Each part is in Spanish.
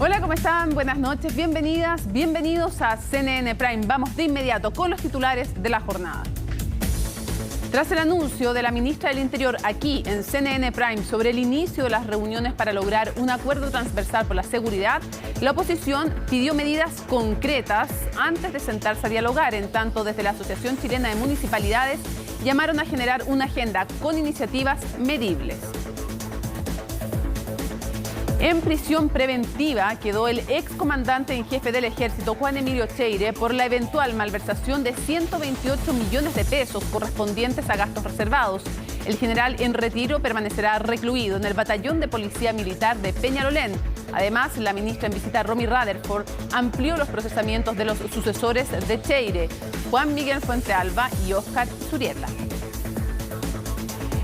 Hola, ¿cómo están? Buenas noches, bienvenidas, bienvenidos a CNN Prime. Vamos de inmediato con los titulares de la jornada. Tras el anuncio de la ministra del Interior aquí en CNN Prime sobre el inicio de las reuniones para lograr un acuerdo transversal por la seguridad, la oposición pidió medidas concretas antes de sentarse a dialogar. En tanto, desde la Asociación Chilena de Municipalidades llamaron a generar una agenda con iniciativas medibles. En prisión preventiva quedó el excomandante en jefe del Ejército, Juan Emilio Cheire, por la eventual malversación de 128 millones de pesos correspondientes a gastos reservados. El general en retiro permanecerá recluido en el Batallón de Policía Militar de Peñalolén. Además, la ministra en visita, Romy Rutherford, amplió los procesamientos de los sucesores de Cheire, Juan Miguel Fuentealba y Óscar Zurieta.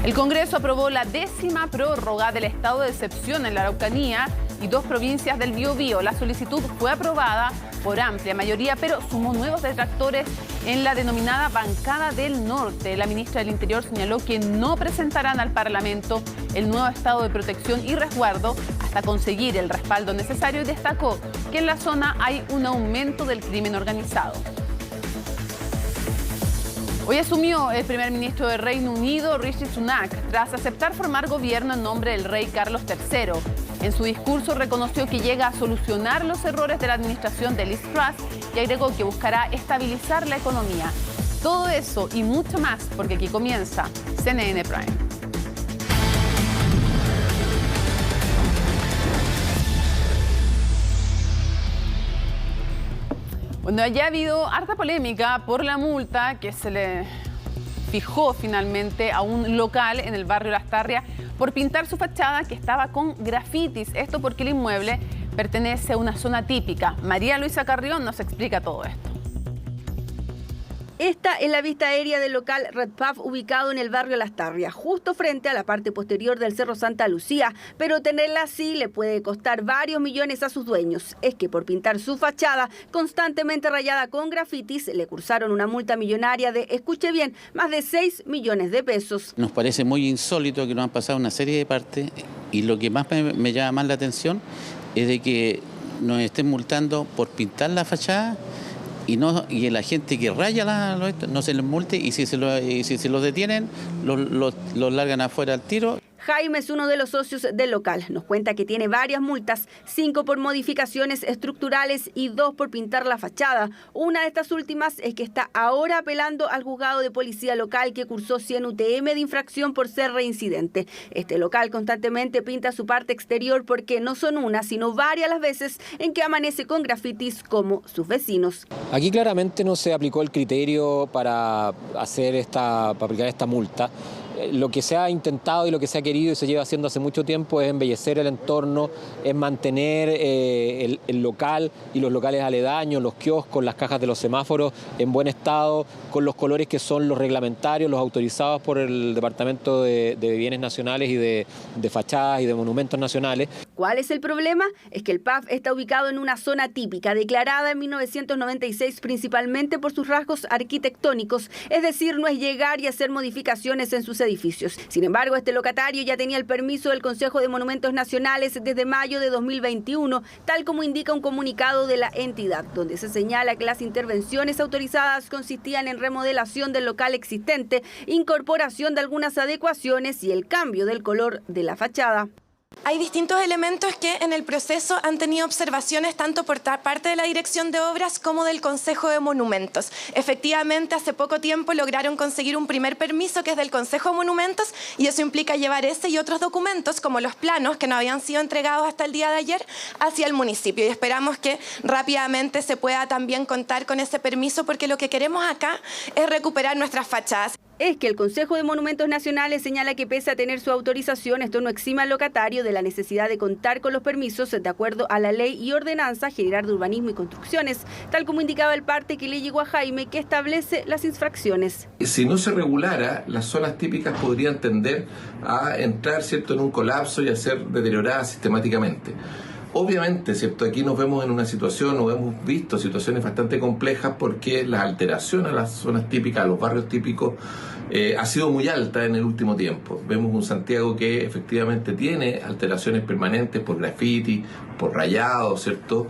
El Congreso aprobó la 10ª prórroga del estado de excepción en la Araucanía y 2 provincias del Biobío. La solicitud fue aprobada por amplia mayoría, pero sumó nuevos detractores en la denominada Bancada del Norte. La ministra del Interior señaló que no presentarán al Parlamento el nuevo estado de protección y resguardo hasta conseguir el respaldo necesario y destacó que en la zona hay un aumento del crimen organizado. Hoy asumió el primer ministro del Reino Unido, Rishi Sunak, tras aceptar formar gobierno en nombre del rey Carlos III. En su discurso reconoció que llega a solucionar los errores de la administración de Liz Truss y agregó que buscará estabilizar la economía. Todo eso y mucho más, porque aquí comienza CNN Prime. Bueno, ya ha habido harta polémica por la multa que se le fijó finalmente a un local en el barrio Lastarria por pintar su fachada que estaba con grafitis. Esto porque el inmueble pertenece a una zona típica. María Luisa Carrión nos explica todo esto. Esta es la vista aérea del local Red Puff ubicado en el barrio Lastarria, justo frente a la parte posterior del Cerro Santa Lucía, pero tenerla así le puede costar varios millones a sus dueños. Es que por pintar su fachada constantemente rayada con grafitis le cursaron una multa millonaria de, escuche bien, más de 6 millones de pesos. Nos parece muy insólito que nos han pasado una serie de partes y lo que más me llama más la atención es de que nos estén multando por pintar la fachada y la gente que raya no se les multe y si se los detienen, los largan afuera al tiro. Jaime es uno de los socios del local. Nos cuenta que tiene varias multas, 5 por modificaciones estructurales y 2 por pintar la fachada. Una de estas últimas es que está ahora apelando al juzgado de policía local que cursó 100 UTM de infracción por ser reincidente. Este local constantemente pinta su parte exterior porque no son una, sino varias las veces en que amanece con grafitis como sus vecinos. Aquí claramente no se aplicó el criterio para aplicar esta multa. Lo que se ha intentado y lo que se ha querido y se lleva haciendo hace mucho tiempo es embellecer el entorno, es mantener el local y los locales aledaños, los kioscos, las cajas de los semáforos en buen estado, con los colores que son los reglamentarios, los autorizados por el Departamento de Bienes Nacionales y de Fachadas y de Monumentos Nacionales. ¿Cuál es el problema? Es que el PAF está ubicado en una zona típica, declarada en 1996 principalmente por sus rasgos arquitectónicos, es decir, no es llegar y hacer modificaciones en sus edificios. Sin embargo, este locatario ya tenía el permiso del Consejo de Monumentos Nacionales desde mayo de 2021, tal como indica un comunicado de la entidad, donde se señala que las intervenciones autorizadas consistían en remodelación del local existente, incorporación de algunas adecuaciones y el cambio del color de la fachada. Hay distintos elementos que en el proceso han tenido observaciones tanto por parte de la Dirección de Obras como del Consejo de Monumentos. Efectivamente, hace poco tiempo lograron conseguir un primer permiso que es del Consejo de Monumentos y eso implica llevar ese y otros documentos como los planos que no habían sido entregados hasta el día de ayer hacia el municipio y esperamos que rápidamente se pueda también contar con ese permiso porque lo que queremos acá es recuperar nuestras fachadas. Es que el Consejo de Monumentos Nacionales señala que pese a tener su autorización, esto no exime al locatario de la necesidad de contar con los permisos de acuerdo a la Ley y Ordenanza General de Urbanismo y Construcciones, tal como indicaba el parte que le llegó a Jaime que establece las infracciones. Si no se regulara, las zonas típicas podrían tender a entrar, ¿cierto?, en un colapso y a ser deterioradas sistemáticamente. Obviamente, ¿cierto?, aquí nos vemos en una situación, o hemos visto situaciones bastante complejas porque la alteración a las zonas típicas, a los barrios típicos, ha sido muy alta en el último tiempo. Vemos un Santiago que efectivamente tiene alteraciones permanentes por graffiti, por rayado, ¿cierto?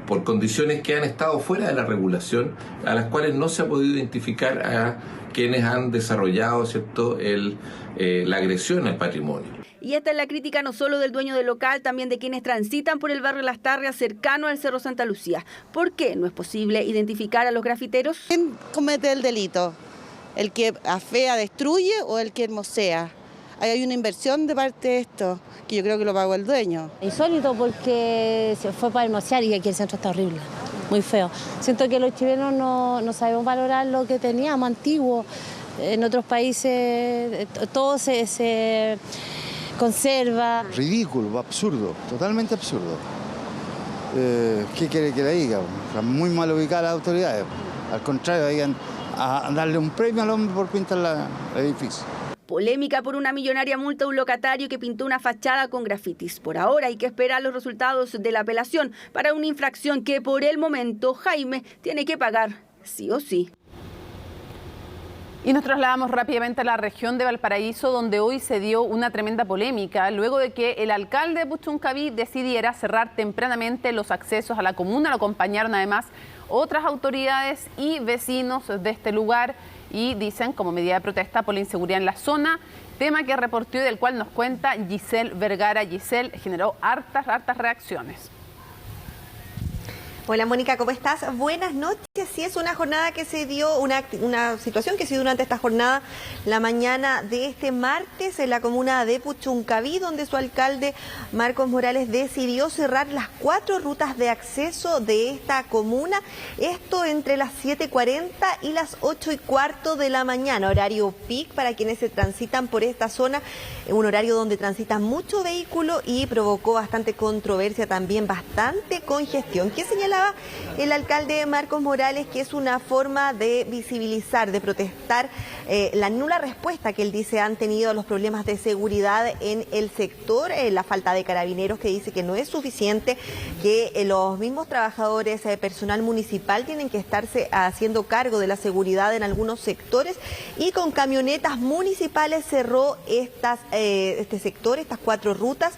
Por condiciones que han estado fuera de la regulación, a las cuales no se ha podido identificar a quienes han desarrollado, ¿cierto?, la agresión al patrimonio. Y esta es la crítica no solo del dueño del local, también de quienes transitan por el barrio Las Tarrias cercano al Cerro Santa Lucía. ¿Por qué no es posible identificar a los grafiteros? ¿Quién comete el delito? ¿El que afea, destruye o el que hermosea? Hay una inversión de parte de esto, que yo creo que lo pagó el dueño. Insólito porque se fue para hermosear y aquí el centro está horrible, muy feo. Siento que los chilenos no sabemos valorar lo que teníamos antiguo. En otros países todo se conserva. Ridículo, absurdo, totalmente absurdo. ¿Qué quiere que le diga? Están muy mal ubicadas las autoridades. Al contrario, digan a darle un premio al hombre por pintar el edificio. Polémica por una millonaria multa a un locatario que pintó una fachada con grafitis. Por ahora hay que esperar los resultados de la apelación para una infracción que por el momento Jaime tiene que pagar sí o sí. Y nos trasladamos rápidamente a la región de Valparaíso, donde hoy se dio una tremenda polémica luego de que el alcalde de Puchuncaví decidiera cerrar tempranamente los accesos a la comuna. Lo acompañaron además otras autoridades y vecinos de este lugar y dicen como medida de protesta por la inseguridad en la zona, tema que reportó y del cual nos cuenta Giselle Vergara. Giselle, generó hartas reacciones. Hola Mónica, ¿cómo estás? Buenas noches. Sí, es una jornada que se dio, una situación que se dio durante esta jornada, la mañana de este martes en la comuna de Puchuncaví, donde su alcalde Marcos Morales decidió cerrar las 4 rutas de acceso de esta comuna, esto entre las 7:40 y las 8:15 de la mañana, horario peak para quienes se transitan por esta zona, un horario donde transitan mucho vehículo y provocó bastante controversia, también bastante congestión. ¿Qué señala el alcalde Marcos Morales? Que es una forma de visibilizar, de protestar la nula respuesta que él dice han tenido a los problemas de seguridad en el sector, la falta de carabineros, que dice que no es suficiente, que los mismos trabajadores, personal municipal tienen que estarse haciendo cargo de la seguridad en algunos sectores, y con camionetas municipales cerró este sector, estas 4 rutas,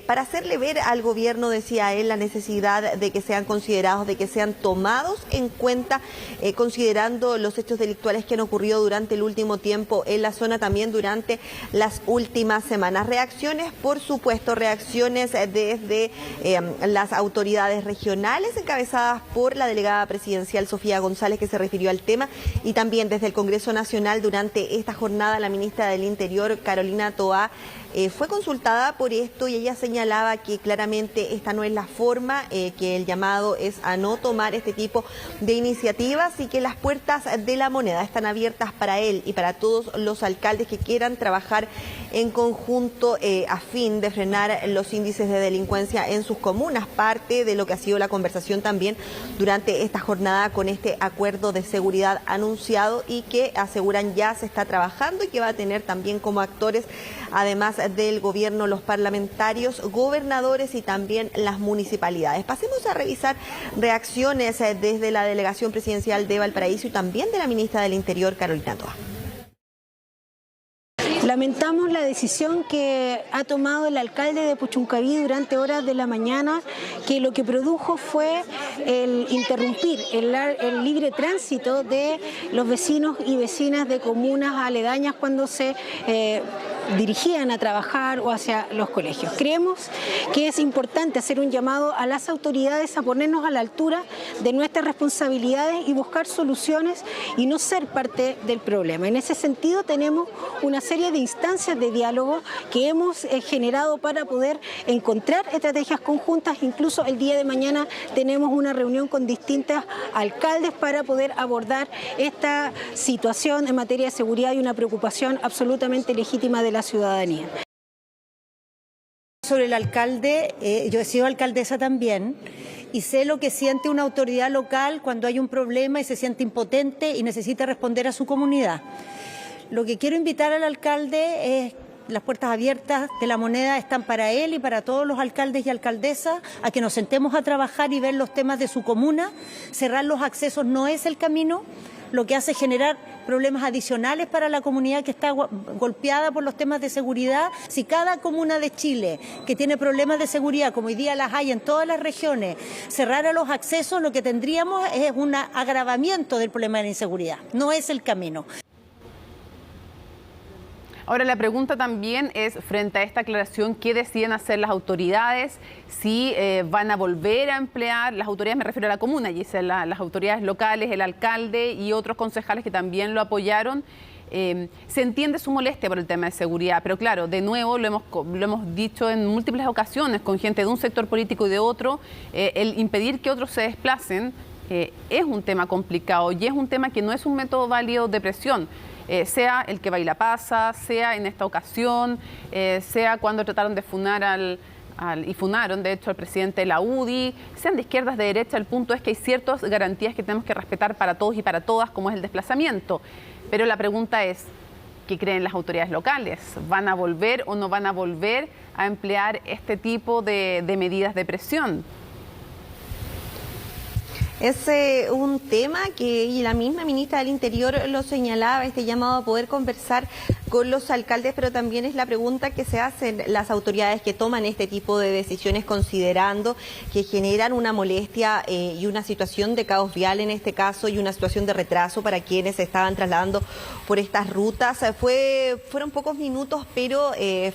para hacerle ver al gobierno, decía él, la necesidad de que sean considerados, de que sean tomados en cuenta, considerando los hechos delictuales que han ocurrido durante el último tiempo en la zona, también durante las últimas semanas. Reacciones, por supuesto, reacciones desde las autoridades regionales, encabezadas por la delegada presidencial Sofía González, que se refirió al tema, y también desde el Congreso Nacional. Durante esta jornada, la ministra del Interior, Carolina Toá, fue consultada por esto y ella señalaba que claramente esta no es la forma, que el llamado es a no tomar este tipo de iniciativas y que las puertas de la moneda están abiertas para él y para todos los alcaldes que quieran trabajar en conjunto a fin de frenar los índices de delincuencia en sus comunas, parte de lo que ha sido la conversación también durante esta jornada con este acuerdo de seguridad anunciado y que aseguran ya se está trabajando y que va a tener también como actores, además del gobierno, los parlamentarios, gobernadores y también las municipalidades. Pasemos a revisar reacciones desde la delegación presidencial de Valparaíso y también de la ministra del Interior, Carolina Toá. Lamentamos la decisión que ha tomado el alcalde de Puchuncaví durante horas de la mañana, que lo que produjo fue el interrumpir el libre tránsito de los vecinos y vecinas de comunas aledañas cuando se dirigían a trabajar o hacia los colegios. Creemos que es importante hacer un llamado a las autoridades a ponernos a la altura de nuestras responsabilidades y buscar soluciones y no ser parte del problema. En ese sentido tenemos una serie de instancias de diálogo que hemos generado para poder encontrar estrategias conjuntas. Incluso el día de mañana tenemos una reunión con distintos alcaldes para poder abordar esta situación en materia de seguridad y una preocupación absolutamente legítima de la ciudadanía. Sobre el alcalde, yo he sido alcaldesa también y sé lo que siente una autoridad local cuando hay un problema y se siente impotente y necesita responder a su comunidad. Lo que quiero invitar al alcalde es: las puertas abiertas de la moneda están para él y para todos los alcaldes y alcaldesas, a que nos sentemos a trabajar y ver los temas de su comuna. Cerrar los accesos no es el camino. lo que hace generar problemas adicionales para la comunidad que está golpeada por los temas de seguridad. Si cada comuna de Chile que tiene problemas de seguridad, como hoy día las hay en todas las regiones, cerrara los accesos, lo que tendríamos es un agravamiento del problema de la inseguridad. No es el camino. Ahora, la pregunta también es, frente a esta aclaración, ¿qué deciden hacer las autoridades? Si van a volver a emplear, las autoridades, me refiero a la comuna, Gisela, las autoridades locales, el alcalde y otros concejales que también lo apoyaron. Se entiende su molestia por el tema de seguridad, pero claro, de nuevo, lo hemos dicho en múltiples ocasiones, con gente de un sector político y de otro, el impedir que otros se desplacen es un tema complicado y es un tema que no es un método válido de presión. Sea el que baila pasa, sea en esta ocasión, sea cuando trataron de funar y funaron, de hecho, al presidente de la UDI, sean de izquierdas, de derecha, el punto es que hay ciertas garantías que tenemos que respetar para todos y para todas, como es el desplazamiento. Pero la pregunta es, ¿qué creen las autoridades locales? ¿Van a volver o no van a volver a emplear este tipo de medidas de presión? Es un tema que y la misma ministra del Interior lo señalaba, este llamado a poder conversar con los alcaldes, pero también es la pregunta que se hacen las autoridades que toman este tipo de decisiones, considerando que generan una molestia y una situación de caos vial en este caso y una situación de retraso para quienes se estaban trasladando por estas rutas. Fueron pocos minutos, pero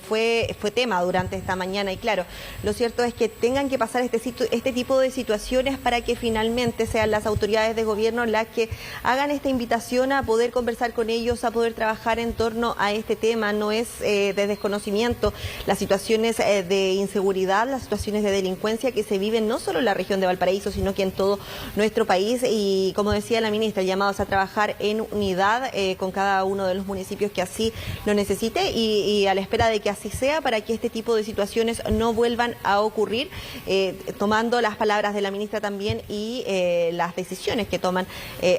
fue tema durante esta mañana y claro, lo cierto es que tengan que pasar este tipo de situaciones para que finalmente sean las autoridades de gobierno las que hagan esta invitación a poder conversar con ellos, a poder trabajar en torno a este tema. No es de desconocimiento las situaciones de inseguridad, las situaciones de delincuencia que se viven no solo en la región de Valparaíso, sino que en todo nuestro país y como decía la ministra, el llamado es a trabajar en unidad con cada uno de los municipios que así lo necesite y a la espera de que así sea para que este tipo de situaciones no vuelvan a ocurrir, tomando las palabras de la ministra también y las decisiones que toman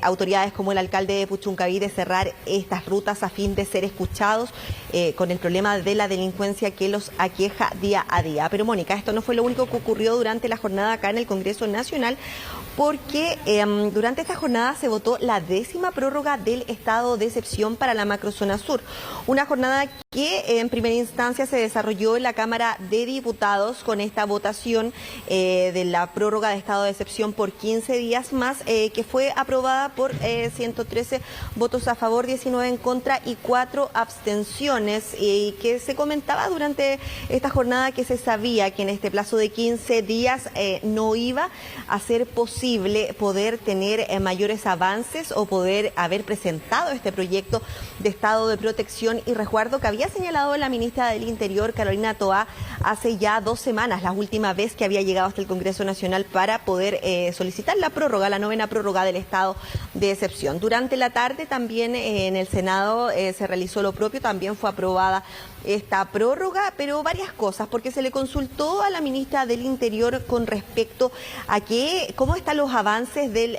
autoridades como el alcalde de Puchuncaví de cerrar estas rutas a fin de ser escuchados con el problema de la delincuencia que los aqueja día a día. Pero Mónica, esto no fue lo único que ocurrió durante la jornada acá en el Congreso Nacional, porque durante esta jornada se votó la 10ª prórroga del estado de excepción para la macrozona sur. Una jornada que en primera instancia se desarrolló en la Cámara de Diputados con esta votación de la prórroga de estado de excepción por 15 días más, que fue aprobada por 113 votos a favor, 19 en contra y 4 abstenciones, y que se comentaba durante esta jornada que se sabía que en este plazo de 15 días no iba a ser posible poder tener mayores avances o poder haber presentado este proyecto de estado de protección y resguardo que había señalado la ministra del Interior, Carolina Toá, hace ya 2 semanas, la última vez que había llegado hasta el Congreso Nacional para poder solicitar la prórroga, la 9ª prórroga del estado de excepción. Durante la tarde también en el Senado se realizó lo propio, también fue aprobada esta prórroga, pero varias cosas, porque se le consultó a la ministra del Interior con respecto a cómo están los avances del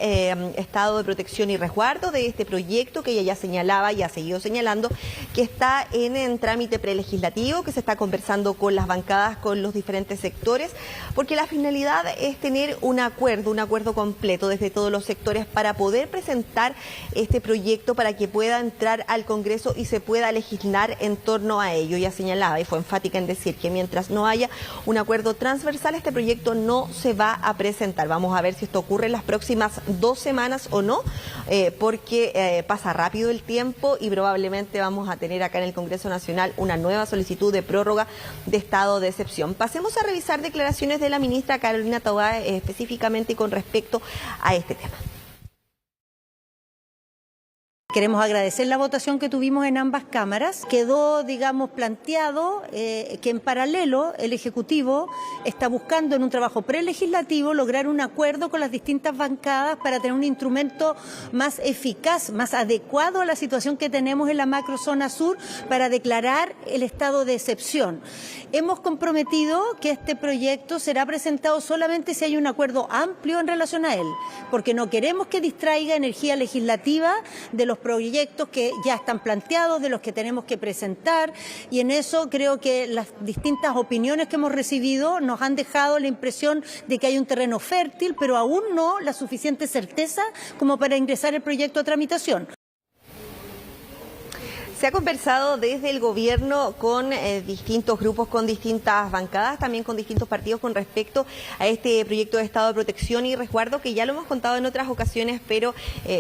estado de protección y resguardo de este proyecto que ella ya señalaba y ha seguido señalando que está en trámite prelegislativo, que se está conversando con las bancadas, con los diferentes sectores, porque la finalidad es tener un acuerdo completo desde todos los sectores para poder presentar este proyecto para que pueda entrar al Congreso y se pueda legislar en torno a ello. Ya señalaba y fue enfática en decir que mientras no haya un acuerdo transversal, este proyecto no se va a presentar. Vamos a ver si esto ocurre en las próximas 2 semanas o no, porque pasa rápido el tiempo y probablemente vamos a tener acá en el Congreso Nacional una nueva solicitud de prórroga de estado de excepción. Pasemos a revisar declaraciones de la ministra Carolina Toá específicamente con respecto a este tema. Queremos agradecer la votación que tuvimos en ambas cámaras. Quedó, digamos, planteado que en paralelo el Ejecutivo está buscando en un trabajo prelegislativo lograr un acuerdo con las distintas bancadas para tener un instrumento más eficaz, más adecuado a la situación que tenemos en la macrozona sur para declarar el estado de excepción. Hemos comprometido que este proyecto será presentado solamente si hay un acuerdo amplio en relación a él, porque no queremos que distraiga energía legislativa de los proyectos que ya están planteados, de los que tenemos que presentar, y en eso creo que las distintas opiniones que hemos recibido nos han dejado la impresión de que hay un terreno fértil, pero aún no la suficiente certeza como para ingresar el proyecto a tramitación. Se ha conversado desde el gobierno con distintos grupos, con distintas bancadas, también con distintos partidos con respecto a este proyecto de estado de protección y resguardo, que ya lo hemos contado en otras ocasiones, pero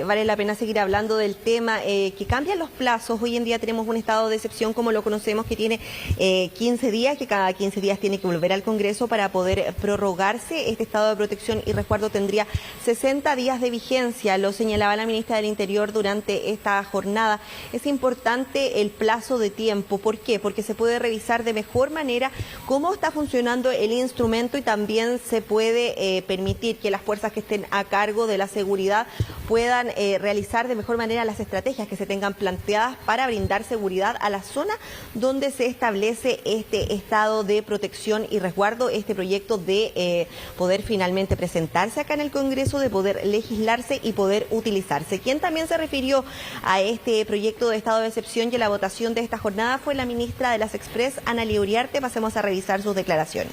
vale la pena seguir hablando del tema, que cambian los plazos. Hoy en día tenemos un estado de excepción, como lo conocemos, que tiene 15 días, que cada 15 días tiene que volver al Congreso para poder prorrogarse. Este estado de protección y resguardo tendría 60 días de vigencia, lo señalaba la ministra del Interior durante esta jornada. Es importante el plazo de tiempo. ¿Por qué? Porque se puede revisar de mejor manera cómo está funcionando el instrumento y también se puede permitir que las fuerzas que estén a cargo de la seguridad puedan realizar de mejor manera las estrategias que se tengan planteadas para brindar seguridad a la zona donde se establece este estado de protección y resguardo, este proyecto de poder finalmente presentarse acá en el Congreso, de poder legislarse y poder utilizarse. Quien también se refirió a este proyecto de estado de excepción y a la votación de esta jornada fue la ministra de las Express, Analía Uriarte. Pasemos a revisar sus declaraciones.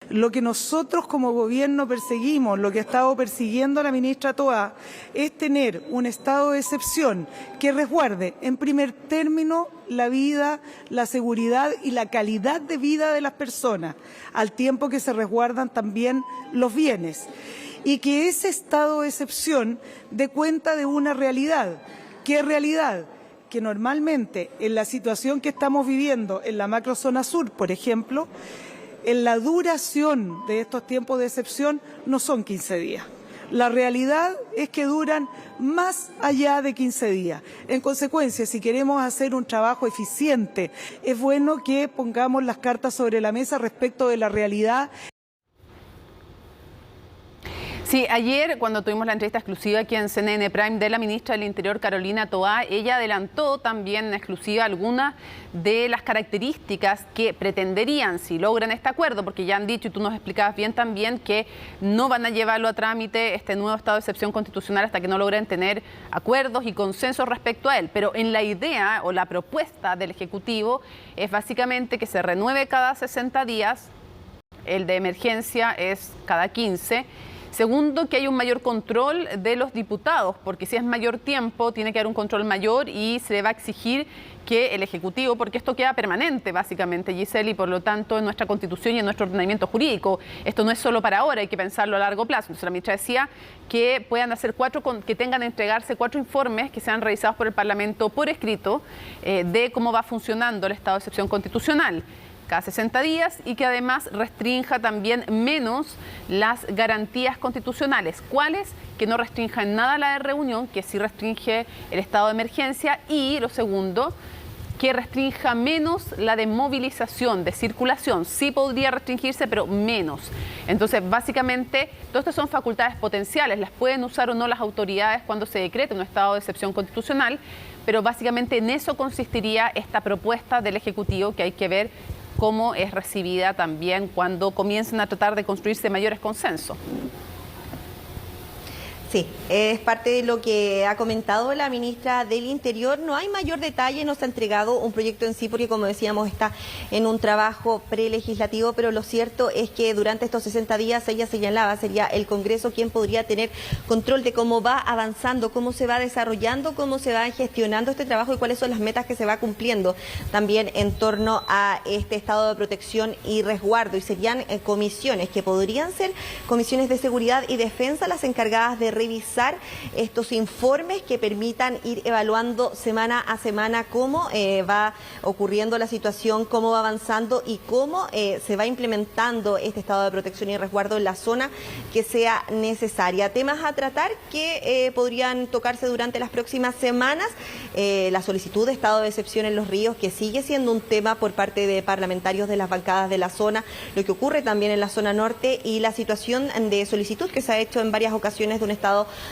Lo que nosotros como gobierno perseguimos, lo que ha estado persiguiendo la ministra Toá, es tener un estado de excepción que resguarde en primer término la vida, la seguridad y la calidad de vida de las personas, al tiempo que se resguardan también los bienes. Y que ese estado de excepción dé cuenta de una realidad. ¿Qué realidad? Que normalmente en la situación que estamos viviendo en la macrozona sur, por ejemplo, en la duración de estos tiempos de excepción no son 15 días. La realidad es que duran más allá de 15 días. En consecuencia, si queremos hacer un trabajo eficiente, es bueno que pongamos las cartas sobre la mesa respecto de la realidad. Sí, ayer cuando tuvimos la entrevista exclusiva aquí en CNN Prime de la ministra del Interior, Carolina Toá, ella adelantó también en exclusiva algunas de las características que pretenderían si logran este acuerdo, porque ya han dicho, y tú nos explicabas bien también, que no van a llevarlo a trámite este nuevo estado de excepción constitucional hasta que no logren tener acuerdos y consensos respecto a él. Pero en la idea o la propuesta del Ejecutivo es básicamente que se renueve cada 60 días, el de emergencia es cada 15. Segundo, que hay un mayor control de los diputados, porque si es mayor tiempo, tiene que haber un control mayor y se le va a exigir que el Ejecutivo, porque esto queda permanente básicamente, Giselle, y por lo tanto en nuestra Constitución y en nuestro ordenamiento jurídico. Esto no es solo para ahora, hay que pensarlo a largo plazo. Entonces la ministra decía que puedan hacer que tengan que entregarse 4 informes que sean revisados por el Parlamento por escrito de cómo va funcionando el estado de excepción constitucional cada 60 días y que además restrinja también menos las garantías constitucionales. ¿Cuáles? Que no restrinja en nada la de reunión, que sí restringe el estado de emergencia, y lo segundo, que restrinja menos la de movilización, de circulación. Sí podría restringirse, pero menos. Entonces, básicamente, todas estas son facultades potenciales, las pueden usar o no las autoridades cuando se decrete un estado de excepción constitucional, pero básicamente en eso consistiría esta propuesta del Ejecutivo, que hay que ver cómo es recibida también cuando comiencen a tratar de construirse mayores consensos. Sí, es parte de lo que ha comentado la ministra del Interior. No hay mayor detalle, no se ha entregado un proyecto en sí porque, como decíamos, está en un trabajo prelegislativo, pero lo cierto es que durante estos 60 días, ella señalaba, sería el Congreso quien podría tener control de cómo va avanzando, cómo se va desarrollando, cómo se va gestionando este trabajo y cuáles son las metas que se va cumpliendo también en torno a este estado de protección y resguardo. Y serían comisiones que podrían ser comisiones de seguridad y defensa las encargadas de revisar estos informes que permitan ir evaluando semana a semana cómo va ocurriendo la situación, cómo va avanzando y cómo se va implementando este estado de protección y resguardo en la zona que sea necesaria. Temas a tratar que podrían tocarse durante las próximas semanas, la solicitud de estado de excepción en Los Ríos, que sigue siendo un tema por parte de parlamentarios de las bancadas de la zona, lo que ocurre también en la zona norte y la situación de solicitud que se ha hecho en varias ocasiones de un estado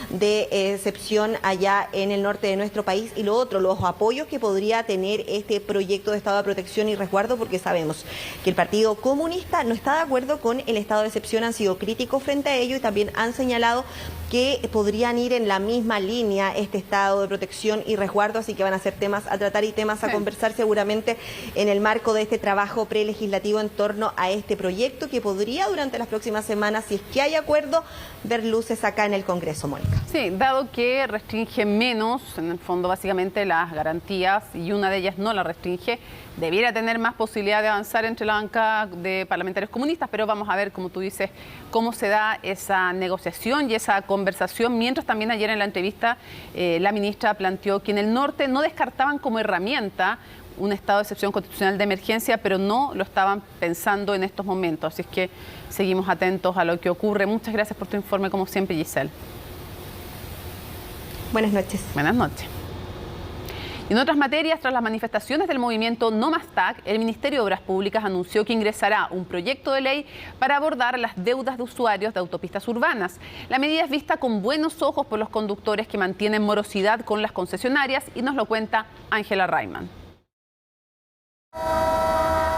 de excepción allá en el norte de nuestro país, y lo otro, los apoyos que podría tener este proyecto de estado de protección y resguardo, porque sabemos que el Partido Comunista no está de acuerdo con el estado de excepción, han sido críticos frente a ello y también han señalado que podrían ir en la misma línea este estado de protección y resguardo, así que van a ser temas a tratar y temas a conversar seguramente en el marco de este trabajo prelegislativo en torno a este proyecto que podría durante las próximas semanas, si es que hay acuerdo, ver luces acá en el Congreso, Mónica. Sí, dado que restringe menos, en el fondo básicamente las garantías, y una de ellas no la restringe, debiera tener más posibilidad de avanzar entre la banca de parlamentarios comunistas, pero vamos a ver, como tú dices, cómo se da esa negociación y esa conversación, mientras también ayer en la entrevista la ministra planteó que en el norte no descartaban como herramienta un estado de excepción constitucional de emergencia, pero no lo estaban pensando en estos momentos. Así es que seguimos atentos a lo que ocurre. Muchas gracias por tu informe, como siempre, Giselle. Buenas noches. Buenas noches. En otras materias, tras las manifestaciones del movimiento No Más TAC, el Ministerio de Obras Públicas anunció que ingresará un proyecto de ley para abordar las deudas de usuarios de autopistas urbanas. La medida es vista con buenos ojos por los conductores que mantienen morosidad con las concesionarias, y nos lo cuenta Ángela Rayman.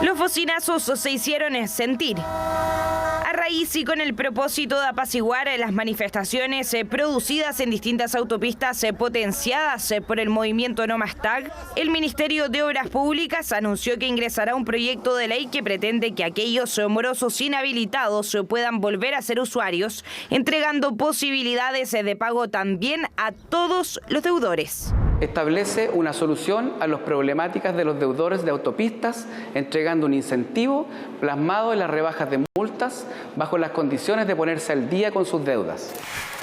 Los bocinazos se hicieron sentir. A raíz y con el propósito de apaciguar las manifestaciones producidas en distintas autopistas potenciadas por el movimiento No Más TAC, el Ministerio de Obras Públicas anunció que ingresará un proyecto de ley que pretende que aquellos morosos inhabilitados puedan volver a ser usuarios, entregando posibilidades de pago también a todos los deudores. Establece una solución a las problemáticas de los deudores de autopistas, entregando un incentivo plasmado en las rebajas de multas bajo las condiciones de ponerse al día con sus deudas.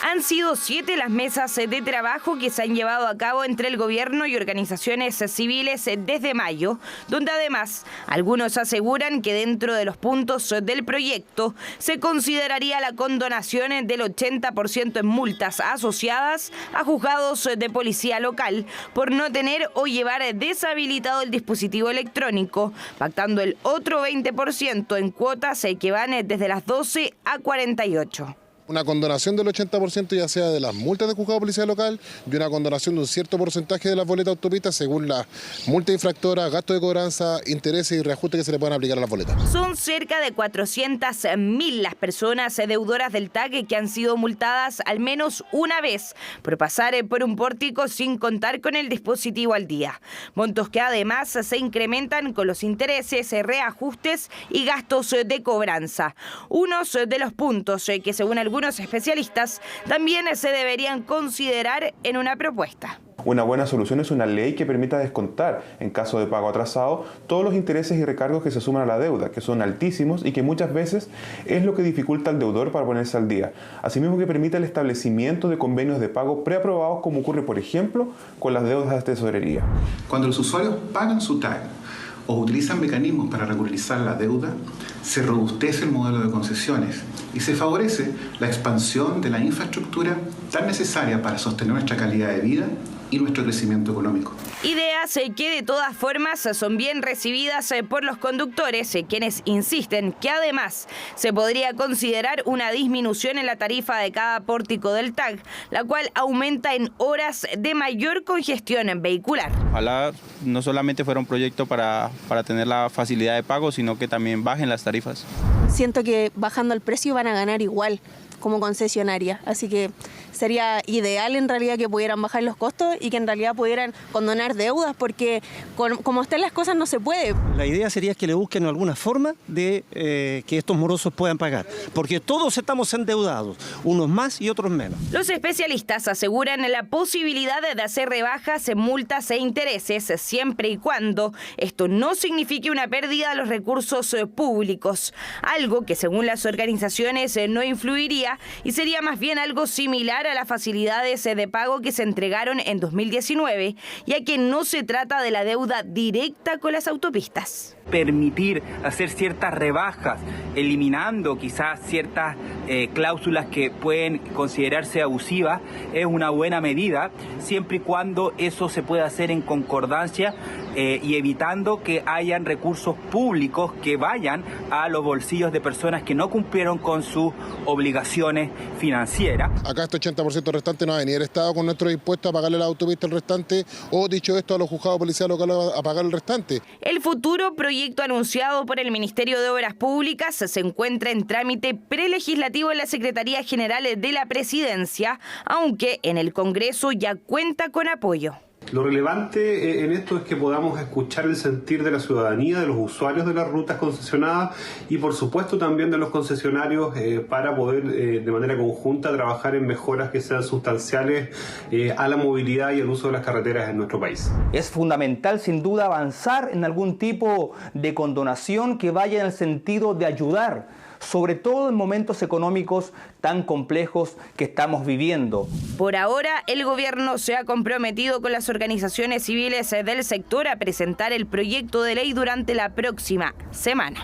Han sido 7 las mesas de trabajo que se han llevado a cabo entre el gobierno y organizaciones civiles desde mayo, donde además algunos aseguran que dentro de los puntos del proyecto se consideraría la condonación del 80% en multas asociadas a juzgados de policía local por no tener o llevar deshabilitado el dispositivo electrónico, pactando el otro 20% en cuotas que van desde las 12 a 48. Una condonación del 80% ya sea de las multas de juzgado de policía local y una condonación de un cierto porcentaje de las boletas de autopistas según la multa infractora, gasto de cobranza, intereses y reajustes que se le puedan aplicar a las boletas. Son cerca de 400.000 las personas deudoras del TAC que han sido multadas al menos una vez por pasar por un pórtico sin contar con el dispositivo al día. Montos que además se incrementan con los intereses, reajustes y gastos de cobranza. Unos de los puntos que según algunos especialistas también se deberían considerar en una propuesta. Una buena solución es una ley que permita descontar, en caso de pago atrasado, todos los intereses y recargos que se suman a la deuda, que son altísimos y que muchas veces es lo que dificulta al deudor para ponerse al día. Asimismo que permita el establecimiento de convenios de pago preaprobados, como ocurre, por ejemplo, con las deudas de tesorería. Cuando los usuarios pagan su TAC o utilizan mecanismos para regularizar la deuda, se robustece el modelo de concesiones y se favorece la expansión de la infraestructura tan necesaria para sostener nuestra calidad de vida y nuestro crecimiento económico. Ideas que de todas formas son bien recibidas por los conductores, quienes insisten que además se podría considerar una disminución en la tarifa de cada pórtico del TAC, la cual aumenta en horas de mayor congestión vehicular. Ojalá no solamente fuera un proyecto para tener la facilidad de pago, sino que también bajen las tarifas. Siento que bajando el precio van a ganar igual como concesionaria, así que sería ideal en realidad que pudieran bajar los costos y que en realidad pudieran condonar deudas, porque como están las cosas no se puede. La idea sería que le busquen alguna forma de que estos morosos puedan pagar, porque todos estamos endeudados, unos más y otros menos. Los especialistas aseguran la posibilidad de hacer rebajas en multas e intereses, siempre y cuando esto no signifique una pérdida de los recursos públicos, algo que según las organizaciones no influiría y sería más bien algo similar a las facilidades de pago que se entregaron en 2019, ya que no se trata de la deuda directa con las autopistas. Permitir hacer ciertas rebajas, eliminando quizás ciertas cláusulas que pueden considerarse abusivas, es una buena medida, siempre y cuando eso se pueda hacer en concordancia y evitando que hayan recursos públicos que vayan a los bolsillos de personas que no cumplieron con sus obligaciones financieras. Acá este 80% restante no va a venir el Estado con nuestros impuestos a pagarle a la autopista el restante, o dicho esto, a los juzgados policiales locales a pagar el restante. El futuro proyecto anunciado por el Ministerio de Obras Públicas se encuentra en trámite prelegislativo en la Secretaría General de la Presidencia, aunque en el Congreso ya cuenta con apoyo. Lo relevante en esto es que podamos escuchar el sentir de la ciudadanía, de los usuarios de las rutas concesionadas y por supuesto también de los concesionarios para poder de manera conjunta trabajar en mejoras que sean sustanciales a la movilidad y al uso de las carreteras en nuestro país. Es fundamental sin duda avanzar en algún tipo de condonación que vaya en el sentido de ayudar, sobre todo en momentos económicos tan complejos que estamos viviendo. Por ahora, el gobierno se ha comprometido con las organizaciones civiles del sector a presentar el proyecto de ley durante la próxima semana.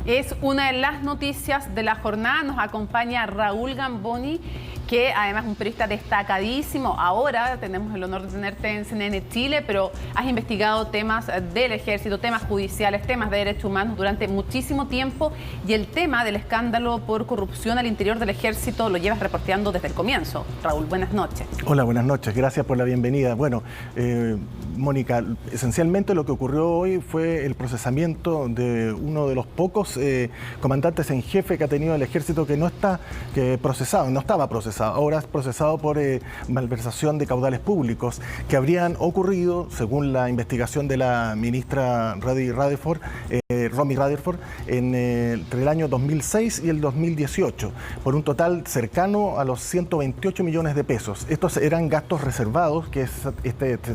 Es una de las noticias de la jornada. Nos acompaña Raúl Gamboni, que además es un periodista destacadísimo. Ahora tenemos el honor de tenerte en CNN Chile, pero has investigado temas del ejército, temas judiciales, temas de derechos humanos durante muchísimo tiempo, y el tema del escándalo por corrupción al interior del ejército lo llevas reporteando desde el comienzo. Raúl, buenas noches. Hola, buenas noches. Gracias por la bienvenida. Bueno, Mónica, esencialmente lo que ocurrió hoy fue el procesamiento de uno de los pocos comandantes en jefe que ha tenido el ejército que no estaba procesado. Ahora es procesado por malversación de caudales públicos que habrían ocurrido, según la investigación de la ministra Romy Rutherford, entre el año 2006 y el 2018, por un total cercano a los 128 millones de pesos. Estos eran gastos reservados que se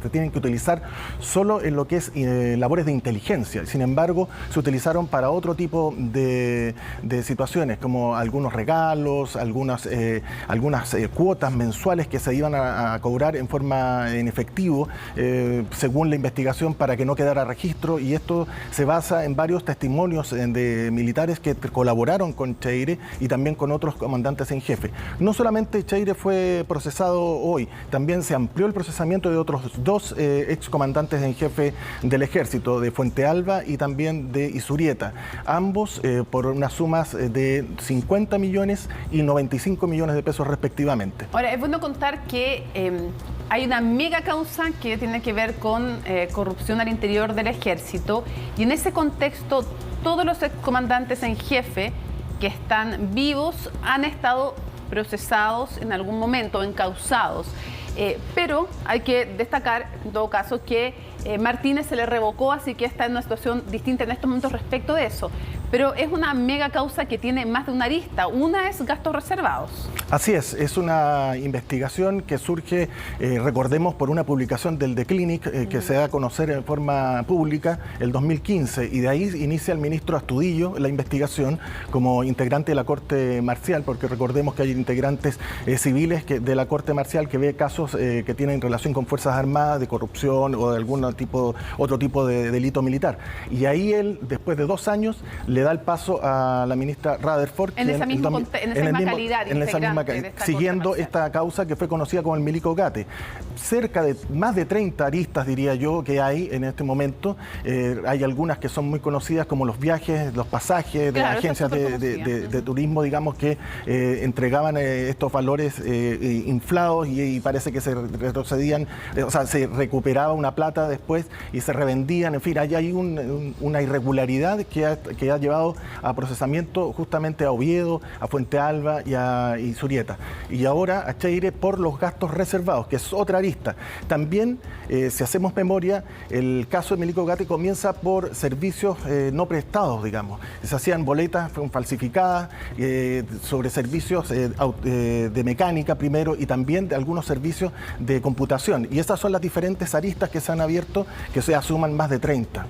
tienen que utilizar solo en lo que es labores de inteligencia. Sin embargo, se utilizaron para otro tipo de situaciones, como algunos regalos, algunas cuotas mensuales que se iban a cobrar en efectivo, según la investigación, para que no quedara registro, y esto se basa en varios testimonios de militares que colaboraron con Cheire y también con otros comandantes en jefe. No solamente Cheire fue procesado hoy, también se amplió el procesamiento de otros dos excomandantes en jefe del ejército, de Fuente Alba y también de Isurieta, ambos por unas sumas de 50 millones y 95 millones de pesos respectivamente. Ahora, es bueno contar que hay una mega causa que tiene que ver con corrupción al interior del ejército, y en ese contexto todos los excomandantes en jefe que están vivos han estado procesados en algún momento, encausados. Pero hay que destacar, en todo caso, que Martínez se le revocó, así que está en una situación distinta en estos momentos respecto de eso. Pero es una mega causa que tiene más de una arista. Una es gastos reservados. Así es una investigación que surge, recordemos, por una publicación del The Clinic que se da a conocer en forma pública el 2015, y de ahí inicia el ministro Astudillo la investigación como integrante de la Corte Marcial, porque recordemos que hay integrantes civiles de la Corte Marcial que ve casos que tienen relación con Fuerzas Armadas, de corrupción o de otro tipo de delito militar. Y ahí él, después de 2 años, le da el paso a la ministra Rutherford, siguiendo esta causa que fue conocida como el Milico Gate. Cerca de más de 30 aristas, diría yo, que hay en este momento. Hay algunas que son muy conocidas, como los viajes, los pasajes de las agencias de turismo, digamos, que entregaban estos valores inflados, y parece que se retrocedían, se recuperaba una plata después y se revendían. En fin, hay una irregularidad que ha llevado a procesamiento justamente a Oviedo, a Fuente Alba y a Isurieta. Y ahora a Cheire por los gastos reservados, que es otra arista. También, si hacemos memoria, el caso de Milico Gate comienza por servicios no prestados, digamos. Se hacían boletas falsificadas sobre servicios de mecánica primero, y también de algunos servicios de computación. Y esas son las diferentes aristas que se han abierto, que se asuman más de 30.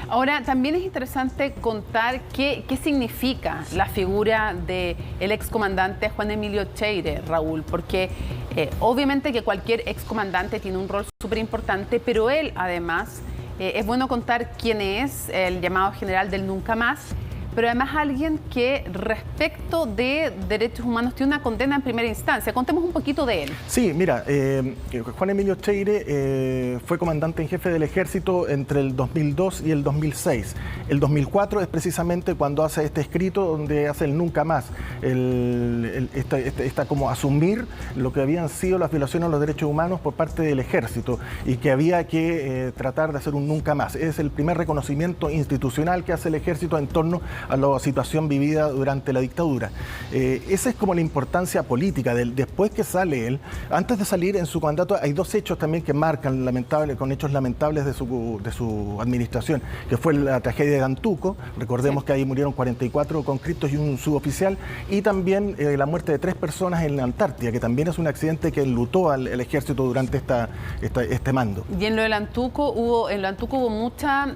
Ahora, también es interesante contar qué significa la figura del excomandante Juan Emilio Cheire, Raúl, porque obviamente que cualquier excomandante tiene un rol súper importante, pero él además, es bueno contar quién es, el llamado general del Nunca Más, pero además alguien que respecto de derechos humanos tiene una condena en primera instancia. Contemos un poquito de él. Sí, mira, Juan Emilio Cheire fue comandante en jefe del ejército entre el 2002 y el 2006. El 2004 es precisamente cuando hace este escrito donde hace el nunca más, esta como asumir lo que habían sido las violaciones a los derechos humanos por parte del ejército y que había que tratar de hacer un nunca más. Es el primer reconocimiento institucional que hace el ejército en torno a la situación vivida durante la dictadura. Esa es como la importancia política del después que sale él. Antes de salir en su mandato hay dos hechos también que marcan con hechos lamentables de su administración, que fue la tragedia de Antuco. Recordemos que ahí murieron 44 conscriptos y un suboficial, y también la muerte de 3 personas en la Antártida, que también es un accidente que enlutó al ejército durante este mando. Y en lo del Antuco hubo mucha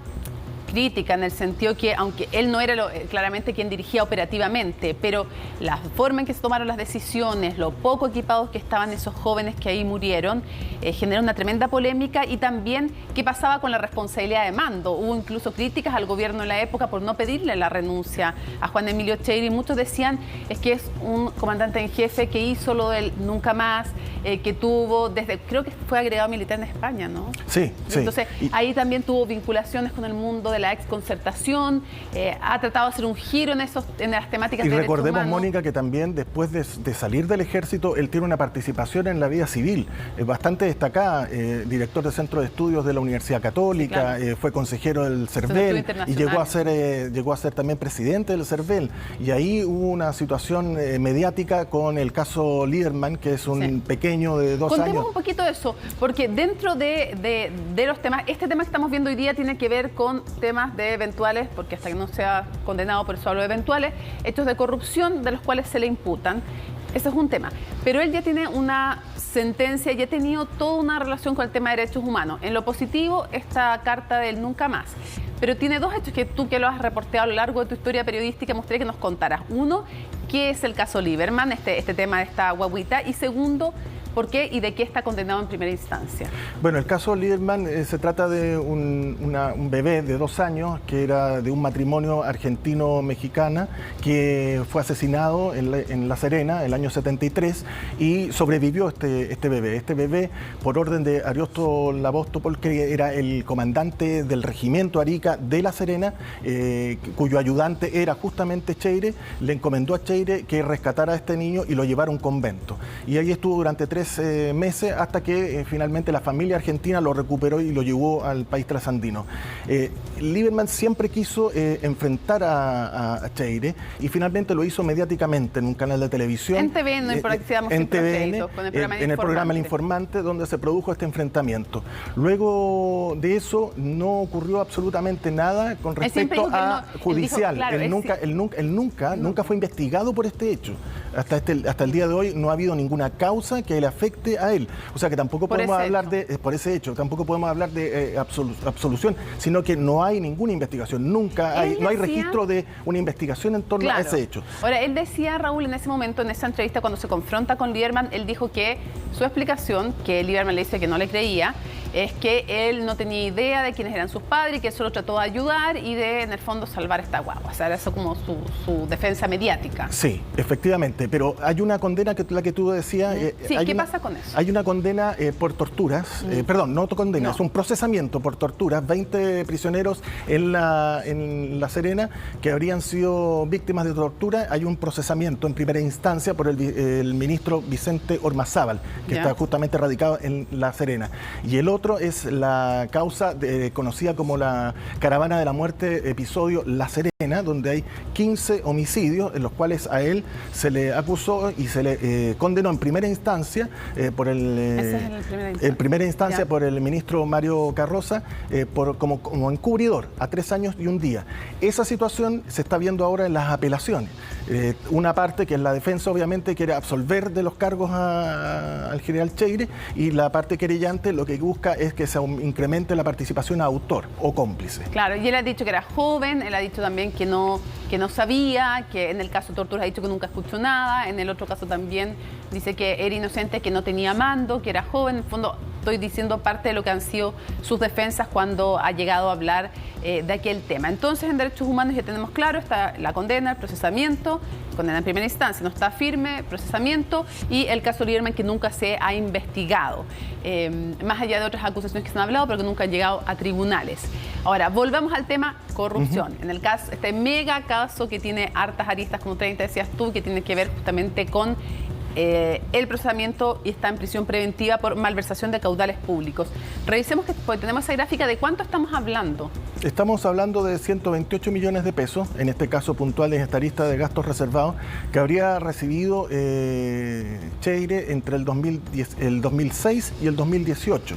crítica en el sentido que, aunque él no era claramente quien dirigía operativamente, pero la forma en que se tomaron las decisiones, lo poco equipados que estaban esos jóvenes que ahí murieron, generó una tremenda polémica. Y también qué pasaba con la responsabilidad de mando. Hubo incluso críticas al gobierno en la época por no pedirle la renuncia a Juan Emilio Cheire, y muchos decían es que es un comandante en jefe que hizo lo del nunca más, que tuvo creo que fue agregado militar en España, ¿no? Sí, sí. Entonces ahí también tuvo vinculaciones con el mundo de la exconcertación, ha tratado de hacer un giro en las temáticas de derechos recordemos, humanos. Mónica, que también después de salir del ejército, él tiene una participación en la vida civil bastante destacada, director del Centro de Estudios de la Universidad Católica, claro. Fue consejero del CERVEL y llegó a ser también presidente del CERVEL. Y ahí hubo una situación mediática con el caso Lieberman, que es un pequeño de 2 años. Contemos un poquito de eso, porque dentro de los temas, este tema que estamos viendo hoy día tiene que ver con temas de eventuales, porque hasta que no sea condenado, por eso hablo de eventuales, hechos de corrupción de los cuales se le imputan. Ese es un tema. Pero él ya tiene una sentencia, ya ha tenido toda una relación con el tema de derechos humanos. En lo positivo, esta carta del nunca más. Pero tiene 2 hechos que tú, que lo has reporteado a lo largo de tu historia periodística, me gustaría que nos contaras. Uno, ¿qué es el caso Lieberman, este tema de esta guaguita? Y segundo, ¿por qué y de qué está condenado en primera instancia? Bueno, el caso Lieberman se trata de un bebé de 2 años que era de un matrimonio argentino-mexicana que fue asesinado en La Serena el año 73 y sobrevivió este bebé. Este bebé, por orden de Ariosto Labóstopol, que era el comandante del regimiento Arica de La Serena, cuyo ayudante era justamente Cheire, le encomendó a Cheire que rescatara a este niño y lo llevara a un convento. Y ahí estuvo durante 3 meses hasta que finalmente la familia argentina lo recuperó y lo llevó al país trasandino. Lieberman siempre quiso enfrentar a Cheire y finalmente lo hizo mediáticamente en un canal de televisión. En TVN, en el programa El Informante, donde se produjo este enfrentamiento. Luego de eso no ocurrió absolutamente nada con respecto a judicial. Él nunca fue investigado por este hecho. Hasta el día de hoy no ha habido ninguna causa que le afecte a él. O sea que tampoco podemos hablar por ese hecho, tampoco podemos hablar de absolución, sino que no hay ninguna investigación, no hay registro de una investigación en torno a ese hecho. Ahora, él decía, Raúl, en ese momento, en esa entrevista, cuando se confronta con Lieberman, él dijo que su explicación, que Lieberman le dice que no le creía, es que él no tenía idea de quiénes eran sus padres y que solo trató de ayudar y de, en el fondo, salvar esta guagua. O sea, era eso como su defensa mediática. Sí, efectivamente, pero hay una condena la que tú decías. ¿Qué pasa con eso? Hay una condena por torturas, perdón, no condena, es un procesamiento por torturas, 20 prisioneros en La Serena que habrían sido víctimas de tortura. Hay un procesamiento en primera instancia por el ministro Vicente Ormazábal, que está justamente radicado en La Serena. Y el otro es la causa conocida como la Caravana de la Muerte, episodio La Serena, donde hay 15 homicidios en los cuales a él se le acusó y se le condenó en primera instancia por por el ministro Mario Carroza como encubridor a 3 años y 1 día. Esa situación se está viendo ahora en las apelaciones. Una parte, que es la defensa, obviamente quiere absolver de los cargos al general Cheire, y la parte querellante lo que busca es que se incremente la participación a autor o cómplice. Claro, y él ha dicho que era joven, él ha dicho también que no sabía, que en el caso de tortura ha dicho que nunca escuchó nada, en el otro caso también dice que era inocente, que no tenía mando, que era joven. En el fondo estoy diciendo parte de lo que han sido sus defensas cuando ha llegado a hablar de aquel tema. Entonces, en derechos humanos ya tenemos claro, está la condena, el procesamiento, condena en primera instancia, no está firme, procesamiento, y el caso Lieberman, que nunca se ha investigado, más allá de otras acusaciones que se han hablado, pero que nunca han llegado a tribunales. Ahora, volvamos al tema corrupción. En el caso, este mega caso que tiene hartas aristas, como 30 decías tú, que tiene que ver justamente con el procesamiento y está en prisión preventiva por malversación de caudales públicos. Revisemos que pues, tenemos esa gráfica de cuánto estamos hablando. Estamos hablando de 128 millones de pesos, en este caso puntual en esta lista de gastos reservados, que habría recibido Cheire entre el 2006 y el 2018,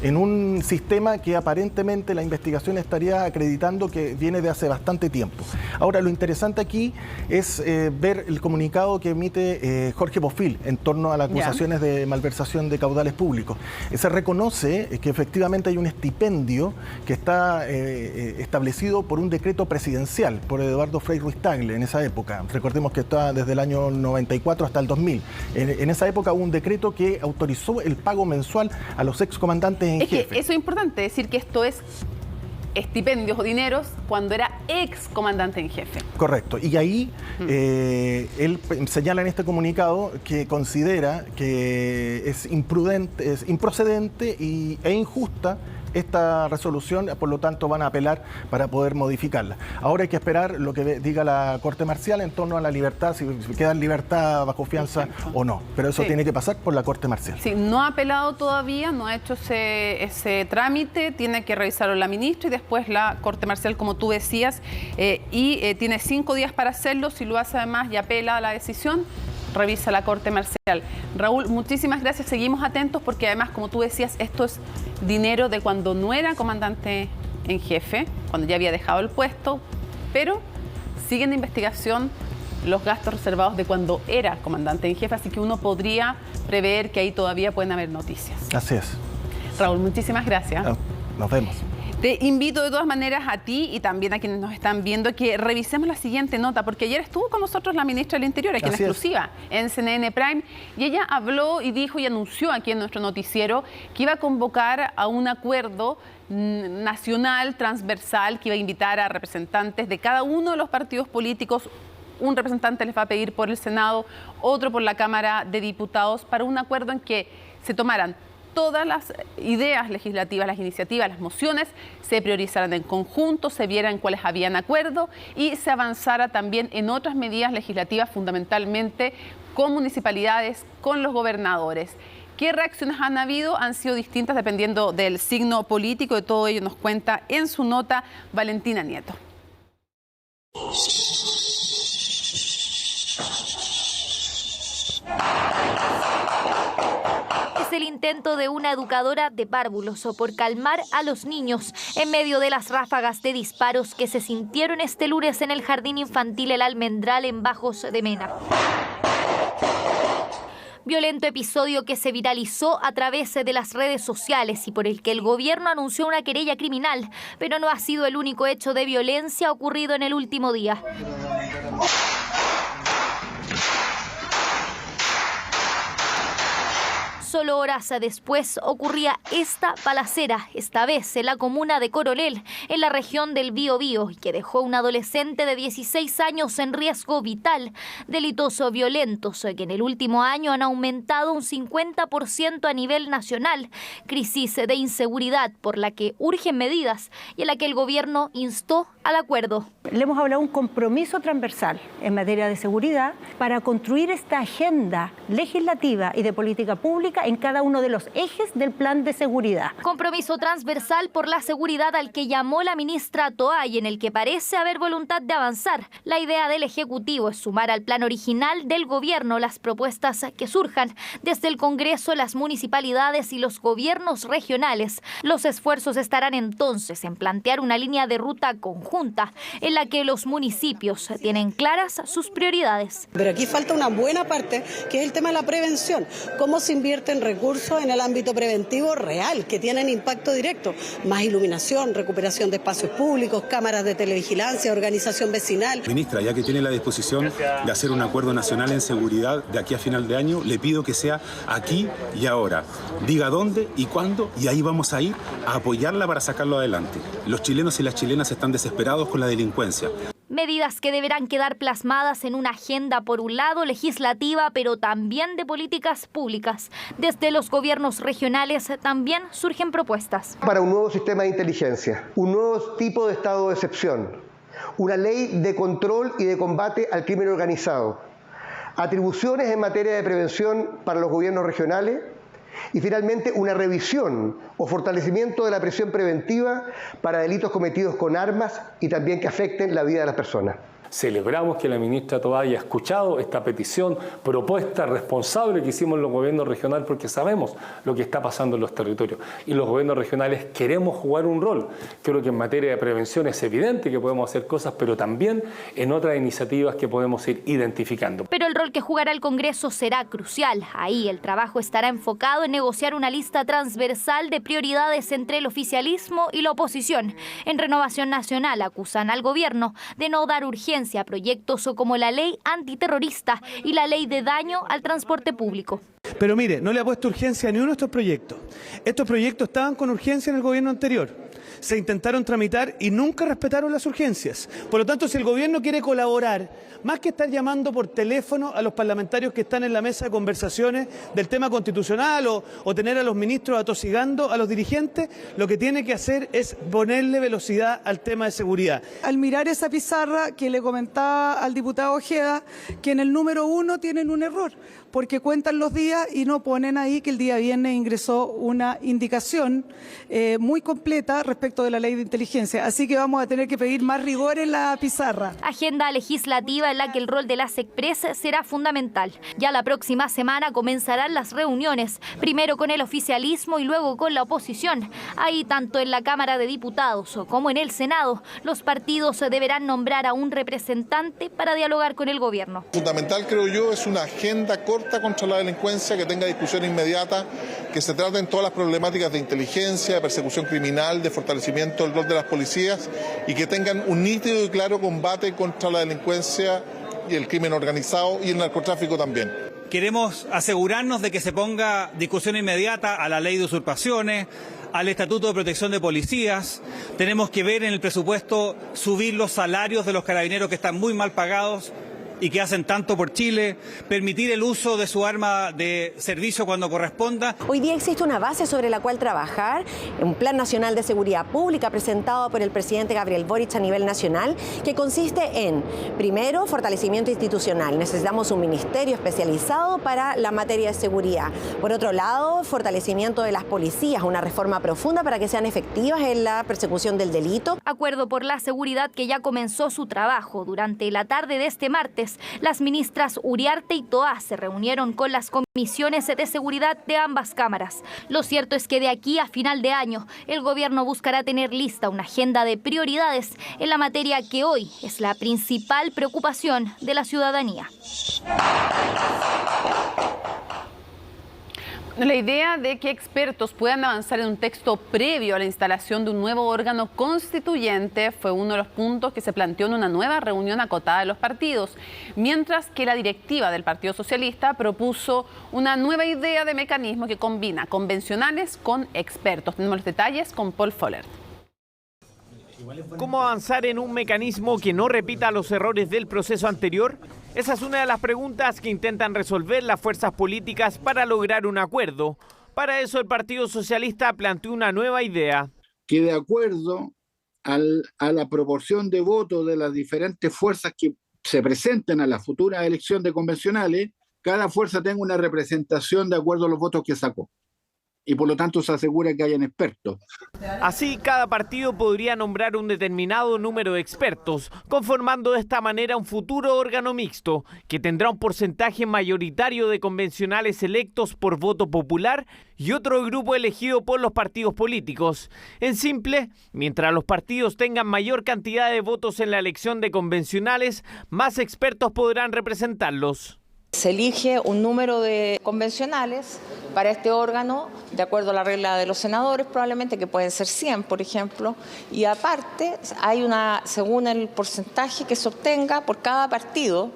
en un sistema que aparentemente la investigación estaría acreditando que viene de hace bastante tiempo. Ahora, lo interesante aquí es ver el comunicado que emite Jorge Bofill en torno a las acusaciones de malversación de caudales públicos. Se reconoce que efectivamente hay un estipendio que está establecido por un decreto presidencial, por Eduardo Frei Ruiz Tagle en esa época. Recordemos que está desde el año 94 hasta el 2000. En esa época hubo un decreto que autorizó el pago mensual a los excomandantes en jefe. Que eso es importante, decir que esto es estipendios o dineros cuando era ex comandante en jefe. Correcto. Y ahí él señala en este comunicado que considera que es imprudente, es improcedente e injusta esta resolución, por lo tanto van a apelar para poder modificarla. Ahora hay que esperar lo que diga la Corte Marcial en torno a la libertad, si queda en libertad bajo fianza o no, pero eso tiene que pasar por la Corte Marcial. Sí, no ha apelado todavía, no ha hecho ese trámite, tiene que revisarlo la ministra y después la Corte Marcial, como tú decías, tiene 5 días para hacerlo. Si lo hace además y apela a la decisión, revisa la Corte Marcial. Raúl, muchísimas gracias, seguimos atentos porque además, como tú decías, esto es dinero de cuando no era comandante en jefe, cuando ya había dejado el puesto, pero siguen de investigación los gastos reservados de cuando era comandante en jefe, así que uno podría prever que ahí todavía pueden haber noticias. Así es. Raúl, muchísimas gracias. Nos vemos. Te invito de todas maneras a ti y también a quienes nos están viendo que revisemos la siguiente nota, porque ayer estuvo con nosotros la ministra del Interior, aquí en exclusiva, en CNN Prime, y ella habló y dijo y anunció aquí en nuestro noticiero que iba a convocar a un acuerdo nacional, transversal, que iba a invitar a representantes de cada uno de los partidos políticos. Un representante les va a pedir por el Senado, otro por la Cámara de Diputados, para un acuerdo en que se tomaran todas las ideas legislativas, las iniciativas, las mociones, se priorizaran en conjunto, se vieran cuáles habían acuerdo y se avanzara también en otras medidas legislativas, fundamentalmente con municipalidades, con los gobernadores. ¿Qué reacciones han habido? Han sido distintas dependiendo del signo político. De todo ello nos cuenta en su nota Valentina Nieto. Es el intento de una educadora de párvulos por calmar a los niños en medio de las ráfagas de disparos que se sintieron este lunes en el jardín infantil El Almendral en Bajos de Mena. Violento episodio que se viralizó a través de las redes sociales y por el que el gobierno anunció una querella criminal, pero no ha sido el único hecho de violencia ocurrido en el último día. Solo horas después ocurría esta balacera, esta vez en la comuna de Coronel, en la región del Biobío, que dejó a un adolescente de 16 años en riesgo vital. Delitos violentos que en el último año han aumentado un 50% a nivel nacional. Crisis de inseguridad por la que urgen medidas y en la que el gobierno instó al acuerdo. Le hemos hablado de un compromiso transversal en materia de seguridad para construir esta agenda legislativa y de política pública en cada uno de los ejes del plan de seguridad. Compromiso transversal por la seguridad al que llamó la ministra Toá y en el que parece haber voluntad de avanzar. La idea del Ejecutivo es sumar al plan original del gobierno las propuestas que surjan desde el Congreso, las municipalidades y los gobiernos regionales. Los esfuerzos estarán entonces en plantear una línea de ruta conjunta en la que los municipios tienen claras sus prioridades. Pero aquí falta una buena parte, que es el tema de la prevención. ¿Cómo se invierten recursos en el ámbito preventivo real, que tienen impacto directo? Más iluminación, recuperación de espacios públicos, cámaras de televigilancia, organización vecinal. Ministra, ya que tiene la disposición de hacer un acuerdo nacional en seguridad de aquí a final de año, le pido que sea aquí y ahora. Diga dónde y cuándo, y ahí vamos a ir a apoyarla para sacarlo adelante. Los chilenos y las chilenas están desesperados con la delincuencia. Medidas que deberán quedar plasmadas en una agenda, por un lado, legislativa, pero también de políticas públicas. Desde los gobiernos regionales también surgen propuestas. Para un nuevo sistema de inteligencia, un nuevo tipo de estado de excepción, una ley de control y de combate al crimen organizado, atribuciones en materia de prevención para los gobiernos regionales y finalmente una revisión o fortalecimiento de la prisión preventiva para delitos cometidos con armas y también que afecten la vida de las personas. Celebramos que la ministra Toá haya escuchado esta petición, propuesta responsable que hicimos los gobiernos regionales, porque sabemos lo que está pasando en los territorios y los gobiernos regionales queremos jugar un rol. Creo que en materia de prevención es evidente que podemos hacer cosas, pero también en otras iniciativas que podemos ir identificando. Pero el rol que jugará el Congreso será crucial. Ahí el trabajo estará enfocado en negociar una lista transversal de prioridades entre el oficialismo y la oposición. En Renovación Nacional acusan al gobierno de no dar urgencia a proyectos como la ley antiterrorista y la ley de daño al transporte público. Pero mire, no le ha puesto urgencia a ninguno de estos proyectos. Estos proyectos estaban con urgencia en el gobierno anterior. Se intentaron tramitar y nunca respetaron las urgencias. Por lo tanto, si el gobierno quiere colaborar, más que estar llamando por teléfono a los parlamentarios que están en la mesa de conversaciones del tema constitucional o tener a los ministros atosigando a los dirigentes, lo que tiene que hacer es ponerle velocidad al tema de seguridad. Al mirar esa pizarra que le comentaba al diputado Ojeda, que en el número 1 tienen un error, porque cuentan los días y no ponen ahí que el día viernes ingresó una indicación muy completa respecto de la ley de inteligencia. Así que vamos a tener que pedir más rigor en la pizarra. Agenda legislativa en la que el rol de la SECPRES será fundamental. Ya la próxima semana comenzarán las reuniones, primero con el oficialismo y luego con la oposición. Ahí, tanto en la Cámara de Diputados como en el Senado, los partidos deberán nombrar a un representante para dialogar con el gobierno. Fundamental, creo yo, es una agenda corta contra la delincuencia, que tenga discusión inmediata, que se traten todas las problemáticas de inteligencia, de persecución criminal, de fortalecimiento del rol de las policías y que tengan un nítido y claro combate contra la delincuencia y el crimen organizado y el narcotráfico también. Queremos asegurarnos de que se ponga discusión inmediata a la ley de usurpaciones, al Estatuto de Protección de Policías. Tenemos que ver en el presupuesto subir los salarios de los carabineros que están muy mal pagados y que hacen tanto por Chile, permitir el uso de su arma de servicio cuando corresponda. Hoy día existe una base sobre la cual trabajar, un Plan Nacional de Seguridad Pública presentado por el presidente Gabriel Boric a nivel nacional, que consiste en, primero, fortalecimiento institucional. Necesitamos un ministerio especializado para la materia de seguridad. Por otro lado, fortalecimiento de las policías, una reforma profunda para que sean efectivas en la persecución del delito. Acuerdo por la seguridad que ya comenzó su trabajo. Durante la tarde de este martes, las ministras Uriarte y Toá se reunieron con las comisiones de seguridad de ambas cámaras. Lo cierto es que de aquí a final de año, el gobierno buscará tener lista una agenda de prioridades en la materia que hoy es la principal preocupación de la ciudadanía. La idea de que expertos puedan avanzar en un texto previo a la instalación de un nuevo órgano constituyente fue uno de los puntos que se planteó en una nueva reunión acotada de los partidos, mientras que la directiva del Partido Socialista propuso una nueva idea de mecanismo que combina convencionales con expertos. Tenemos los detalles con Paul Follert. ¿Cómo avanzar en un mecanismo que no repita los errores del proceso anterior? Esa es una de las preguntas que intentan resolver las fuerzas políticas para lograr un acuerdo. Para eso el Partido Socialista planteó una nueva idea. Que de acuerdo a la proporción de votos de las diferentes fuerzas que se presenten a la futura elección de convencionales, cada fuerza tenga una representación de acuerdo a los votos que sacó. y por lo tanto se asegura que hayan expertos. Así, cada partido podría nombrar un determinado número de expertos, conformando de esta manera un futuro órgano mixto, que tendrá un porcentaje mayoritario de convencionales electos por voto popular y otro grupo elegido por los partidos políticos. En simple, mientras los partidos tengan mayor cantidad de votos en la elección de convencionales, más expertos podrán representarlos. Se elige un número de convencionales para este órgano, de acuerdo a la regla de los senadores, probablemente, que pueden ser 100, por ejemplo, y aparte hay según el porcentaje que se obtenga por cada partido.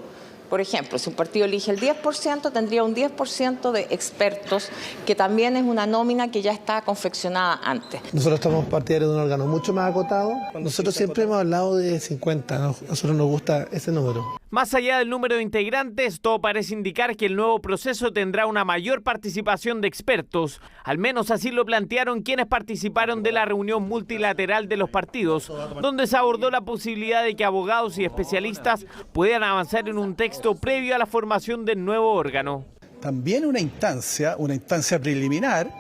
Por ejemplo, si un partido elige el 10%, tendría un 10% de expertos, que también es una nómina que ya está confeccionada antes. Nosotros estamos partidarios de un órgano mucho más acotado. Nosotros siempre hemos hablado de 50, ¿no? A nosotros nos gusta ese número. Más allá del número de integrantes, todo parece indicar que el nuevo proceso tendrá una mayor participación de expertos. Al menos así lo plantearon quienes participaron de la reunión multilateral de los partidos, donde se abordó la posibilidad de que abogados y especialistas puedan avanzar en un texto previo a la formación del nuevo órgano. También una instancia preliminar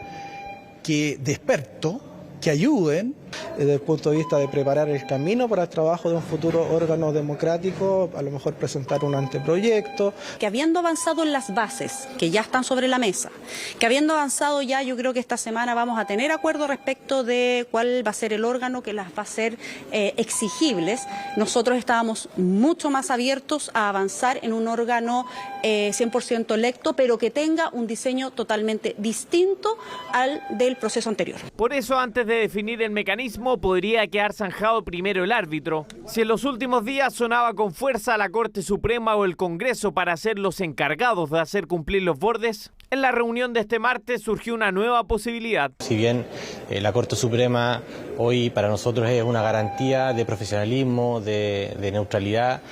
de expertos que ayuden desde el punto de vista de preparar el camino para el trabajo de un futuro órgano democrático, a lo mejor presentar un anteproyecto. Que habiendo avanzado en las bases, que ya están sobre la mesa, que habiendo avanzado ya, yo creo que esta semana vamos a tener acuerdo respecto de cuál va a ser el órgano que las va a ser exigibles, nosotros estábamos mucho más abiertos a avanzar en un órgano 100% electo, pero que tenga un diseño totalmente distinto al del proceso anterior. Por eso, antes de definir el mecanismo, podría quedar zanjado primero el árbitro. Si en los últimos días sonaba con fuerza la Corte Suprema o el Congreso para ser los encargados de hacer cumplir los bordes, en la reunión de este martes surgió una nueva posibilidad. Si bien la Corte Suprema hoy para nosotros es una garantía de profesionalismo, de neutralidad,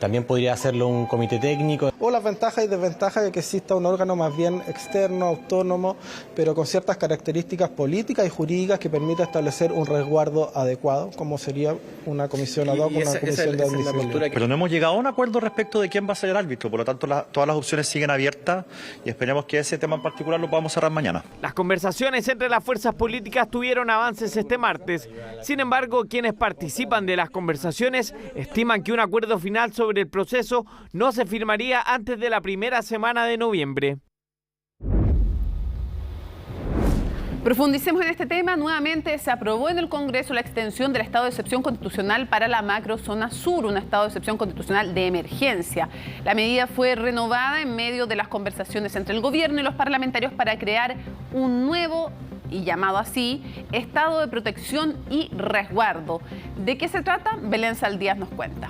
también podría hacerlo un comité técnico. O las ventajas y desventajas de que exista un órgano más bien externo, autónomo, pero con ciertas características políticas y jurídicas que permita establecer un resguardo adecuado, como sería una comisión ad hoc, una comisión de admisión. Pero no hemos llegado a un acuerdo respecto de quién va a ser el árbitro, por lo tanto todas las opciones siguen abiertas y esperemos que ese tema en particular lo podamos cerrar mañana. Las conversaciones entre las fuerzas políticas tuvieron avances este martes. Sin embargo, quienes participan de las conversaciones estiman que un acuerdo final sobre el proceso no se firmaría antes de la primera semana de noviembre. Profundicemos en este tema. Nuevamente se aprobó en el Congreso la extensión del estado de excepción constitucional para la macrozona sur, un estado de excepción constitucional de emergencia. La medida fue renovada en medio de las conversaciones entre el gobierno y los parlamentarios para crear un nuevo y llamado así, estado de protección y resguardo. ¿De qué se trata? Belén Saldías nos cuenta.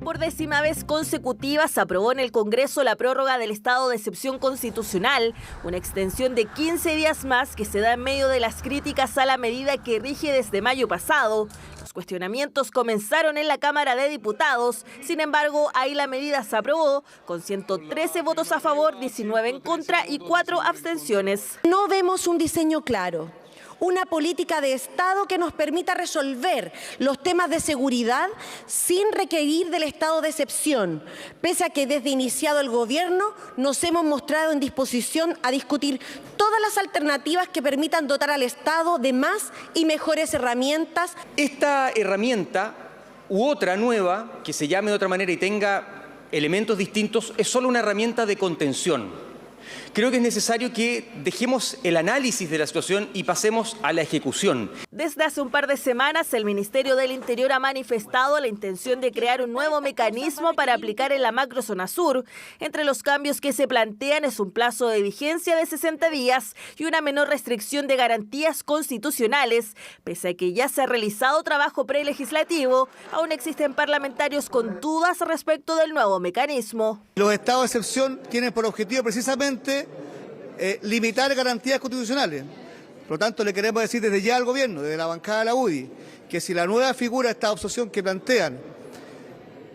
Por 10ª vez consecutiva se aprobó en el Congreso la prórroga del estado de excepción constitucional, una extensión de 15 días más que se da en medio de las críticas a la medida que rige desde mayo pasado. Los cuestionamientos comenzaron en la Cámara de Diputados, sin embargo, ahí la medida se aprobó con 113 votos a favor, 19 en contra y 4 abstenciones. No vemos un diseño claro, una política de Estado que nos permita resolver los temas de seguridad sin requerir del estado de excepción, pese a que desde iniciado el gobierno nos hemos mostrado en disposición a discutir todas las alternativas que permitan dotar al Estado de más y mejores herramientas. Esta herramienta u otra nueva, que se llame de otra manera y tenga elementos distintos, es solo una herramienta de contención. Creo que es necesario que dejemos el análisis de la situación y pasemos a la ejecución. Desde hace un par de semanas, el Ministerio del Interior ha manifestado la intención de crear un nuevo mecanismo para aplicar en la macrozona sur. Entre los cambios que se plantean es un plazo de vigencia de 60 días y una menor restricción de garantías constitucionales. Pese a que ya se ha realizado trabajo prelegislativo, aún existen parlamentarios con dudas respecto del nuevo mecanismo. Los estados de excepción tienen por objetivo precisamente limitar garantías constitucionales. Por lo tanto, le queremos decir desde ya al gobierno, desde la bancada de la UDI, que si la nueva figura de esta opción que plantean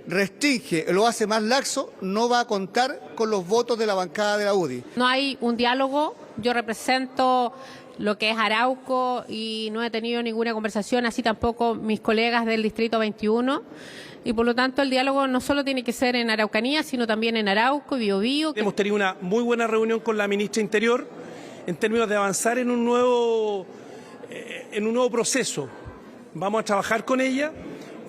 restringe o lo hace más laxo, no va a contar con los votos de la bancada de la UDI. No hay un diálogo. Yo represento lo que es Arauco y no he tenido ninguna conversación, así tampoco mis colegas del Distrito 21. Y por lo tanto el diálogo no solo tiene que ser en Araucanía, sino también en Arauco y Biobío. Hemos tenido una muy buena reunión con la ministra Interior en términos de avanzar en un nuevo proceso. Vamos a trabajar con ella,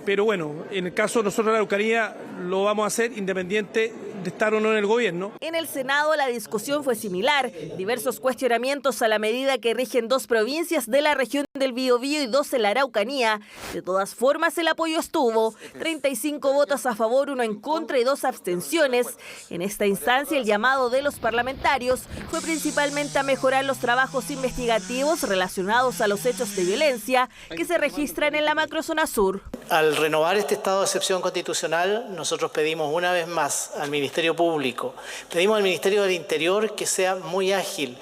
pero bueno, en el caso de nosotros de la Araucanía lo vamos a hacer independiente de estar o no en el gobierno. En el Senado la discusión fue similar. Diversos cuestionamientos a la medida que rigen 2 provincias de la región del Biobío y 2 en la Araucanía. De todas formas, el apoyo estuvo. 35 votos a favor, 1 en contra y 2 abstenciones. En esta instancia, el llamado de los parlamentarios fue principalmente a mejorar los trabajos investigativos relacionados a los hechos de violencia que se registran en la macrozona sur. Al renovar este estado de excepción constitucional, nosotros pedimos una vez más al Ministerio Público, pedimos al Ministerio del Interior que sea muy ágil,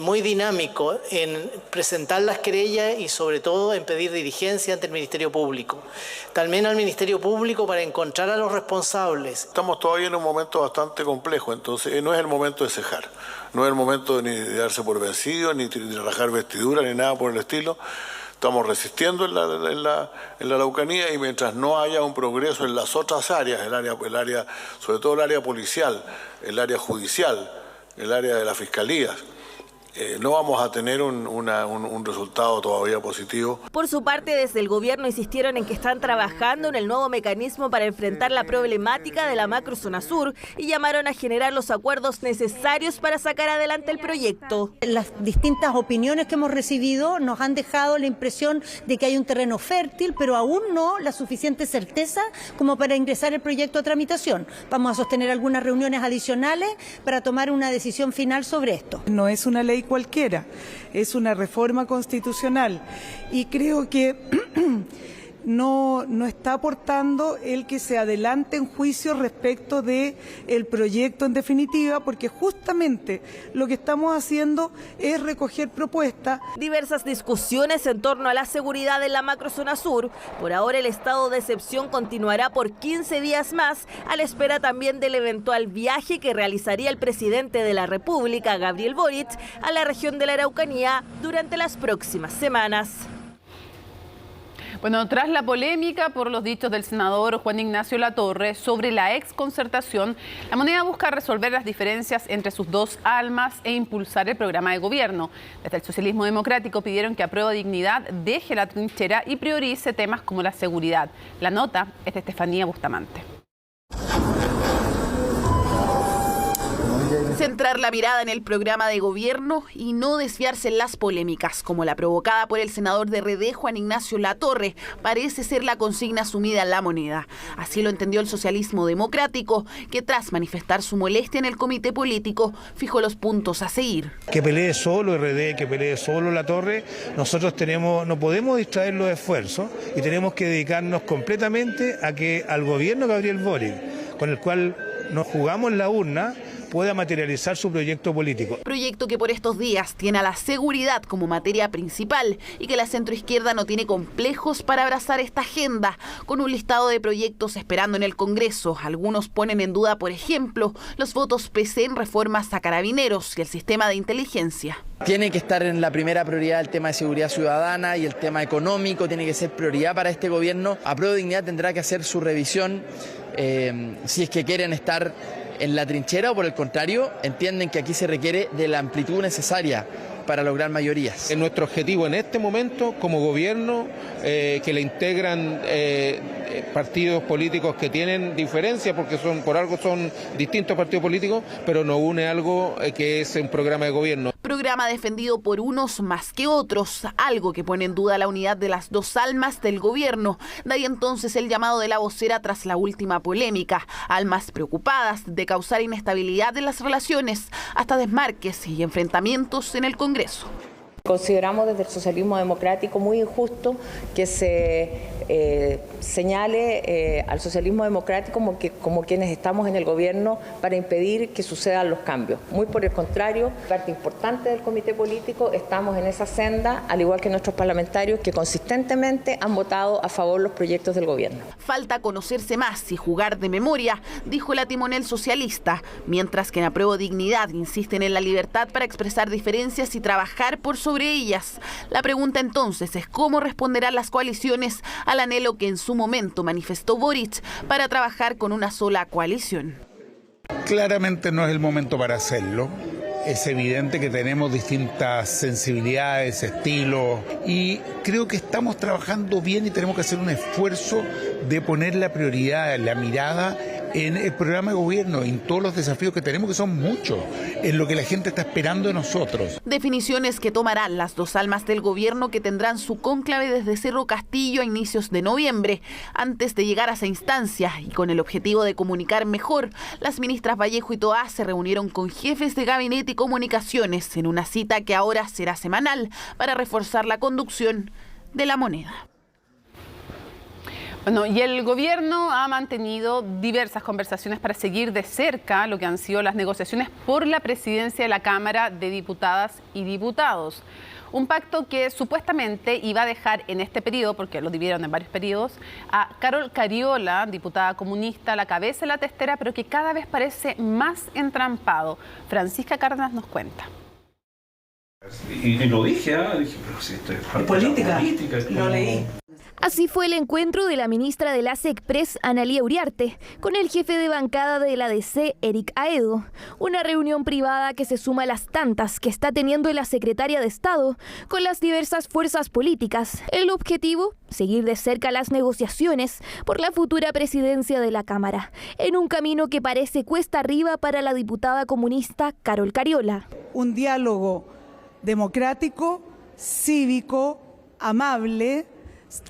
muy dinámico en presentar las querellas y sobre todo en pedir diligencia ante el Ministerio Público. También al Ministerio Público para encontrar a los responsables. Estamos todavía en un momento bastante complejo, entonces no es el momento de cejar, no es el momento ni de darse por vencido, ni de rajar vestiduras, ni nada por el estilo. Estamos resistiendo en la Araucanía y mientras no haya un progreso en las otras áreas, el área, sobre todo el área policial, el área judicial, el área de las fiscalías, no vamos a tener un resultado todavía positivo. Por su parte, desde el gobierno insistieron en que están trabajando en el nuevo mecanismo para enfrentar la problemática de la macrozona sur y llamaron a generar los acuerdos necesarios para sacar adelante el proyecto. Las distintas opiniones que hemos recibido nos han dejado la impresión de que hay un terreno fértil, pero aún no la suficiente certeza como para ingresar el proyecto a tramitación. Vamos a sostener algunas reuniones adicionales para tomar una decisión final sobre esto. No es una ley cualquiera, es una reforma constitucional y creo que no está aportando el que se adelante en juicio respecto de el proyecto en definitiva, porque justamente lo que estamos haciendo es recoger propuestas. Diversas discusiones en torno a la seguridad en la macrozona sur. Por ahora el estado de excepción continuará por 15 días más, a la espera también del eventual viaje que realizaría el presidente de la República, Gabriel Boric, a la región de la Araucanía durante las próximas semanas. Bueno, tras la polémica por los dichos del senador Juan Ignacio Latorre sobre la exconcertación, la Moneda busca resolver las diferencias entre sus 2 almas e impulsar el programa de gobierno. Desde el socialismo democrático pidieron que Apruebo Dignidad deje la trinchera y priorice temas como la seguridad. La nota es de Estefanía Bustamante. Centrar la mirada en el programa de gobierno y no desviarse en las polémicas, como la provocada por el senador de RD, Juan Ignacio Latorre, parece ser la consigna asumida en la Moneda. Así lo entendió el socialismo democrático, que tras manifestar su molestia en el comité político, fijó los puntos a seguir. Que pelee solo RD, que pelee solo Latorre, nosotros no podemos distraer los esfuerzos y tenemos que dedicarnos completamente al gobierno Gabriel Boric, con el cual nos jugamos en la urna, pueda materializar su proyecto político. Proyecto que por estos días tiene a la seguridad como materia principal y que la centroizquierda no tiene complejos para abrazar esta agenda, con un listado de proyectos esperando en el Congreso. Algunos ponen en duda, por ejemplo, los votos PC en reformas a carabineros y el sistema de inteligencia. Tiene que estar en la primera prioridad el tema de seguridad ciudadana y el tema económico tiene que ser prioridad para este gobierno. Apruebo Dignidad tendrá que hacer su revisión si es que quieren estar en la trinchera o por el contrario, entienden que aquí se requiere de la amplitud necesaria para lograr mayorías. Nuestro objetivo en este momento como gobierno, que le integran partidos políticos que tienen diferencias porque por algo son distintos partidos políticos, pero nos une algo que es un programa de gobierno. Programa defendido por unos más que otros, algo que pone en duda la unidad de las 2 almas del gobierno. De ahí entonces el llamado de la vocera tras la última polémica. Almas preocupadas de causar inestabilidad en las relaciones, hasta desmarques y enfrentamientos en el Congreso. Consideramos desde el socialismo democrático muy injusto que se señale al socialismo democrático como quienes estamos en el gobierno para impedir que sucedan los cambios. Muy por el contrario, parte importante del comité político estamos en esa senda, al igual que nuestros parlamentarios que consistentemente han votado a favor los proyectos del gobierno. Falta conocerse más y jugar de memoria, dijo la timonel socialista, mientras que en Apruebo Dignidad insisten en la libertad para expresar diferencias y trabajar por sobre ellas. La pregunta entonces es cómo responderán las coaliciones al anhelo que en su momento manifestó Boric para trabajar con una sola coalición. Claramente no es el momento para hacerlo. es evidente que tenemos distintas sensibilidades, estilos, y creo que estamos trabajando bien y tenemos que hacer un esfuerzo de poner la prioridad, la mirada en el programa de gobierno, en todos los desafíos que tenemos, que son muchos, en lo que la gente está esperando de nosotros. Definiciones que tomarán las dos almas del gobierno, que tendrán su cónclave desde Cerro Castillo a inicios de noviembre. Antes de llegar a esa instancia y con el objetivo de comunicar mejor, las ministras Vallejo y Toá se reunieron con jefes de gabinete y comunicaciones en una cita que ahora será semanal para reforzar la conducción de la moneda. Bueno, y el gobierno ha mantenido diversas conversaciones para seguir de cerca lo que han sido las negociaciones por la presidencia de la Cámara de Diputadas y Diputados. Un pacto que supuestamente iba a dejar en este periodo, porque lo dividieron en varios periodos, a Carol Cariola, diputada comunista, a la cabeza de la testera, pero que cada vez parece más entrampado. Francisca Cárdenas nos cuenta. Y lo dije, pero si esto es política, lo leí. Así fue el encuentro de la ministra de la SECPRES, Analía Uriarte, con el jefe de bancada de la DC, Eric Aedo. Una reunión privada que se suma a las tantas que está teniendo la secretaria de Estado con las diversas fuerzas políticas. El objetivo, seguir de cerca las negociaciones por la futura presidencia de la Cámara, en un camino que parece cuesta arriba para la diputada comunista Carol Cariola. Un diálogo democrático, cívico, amable,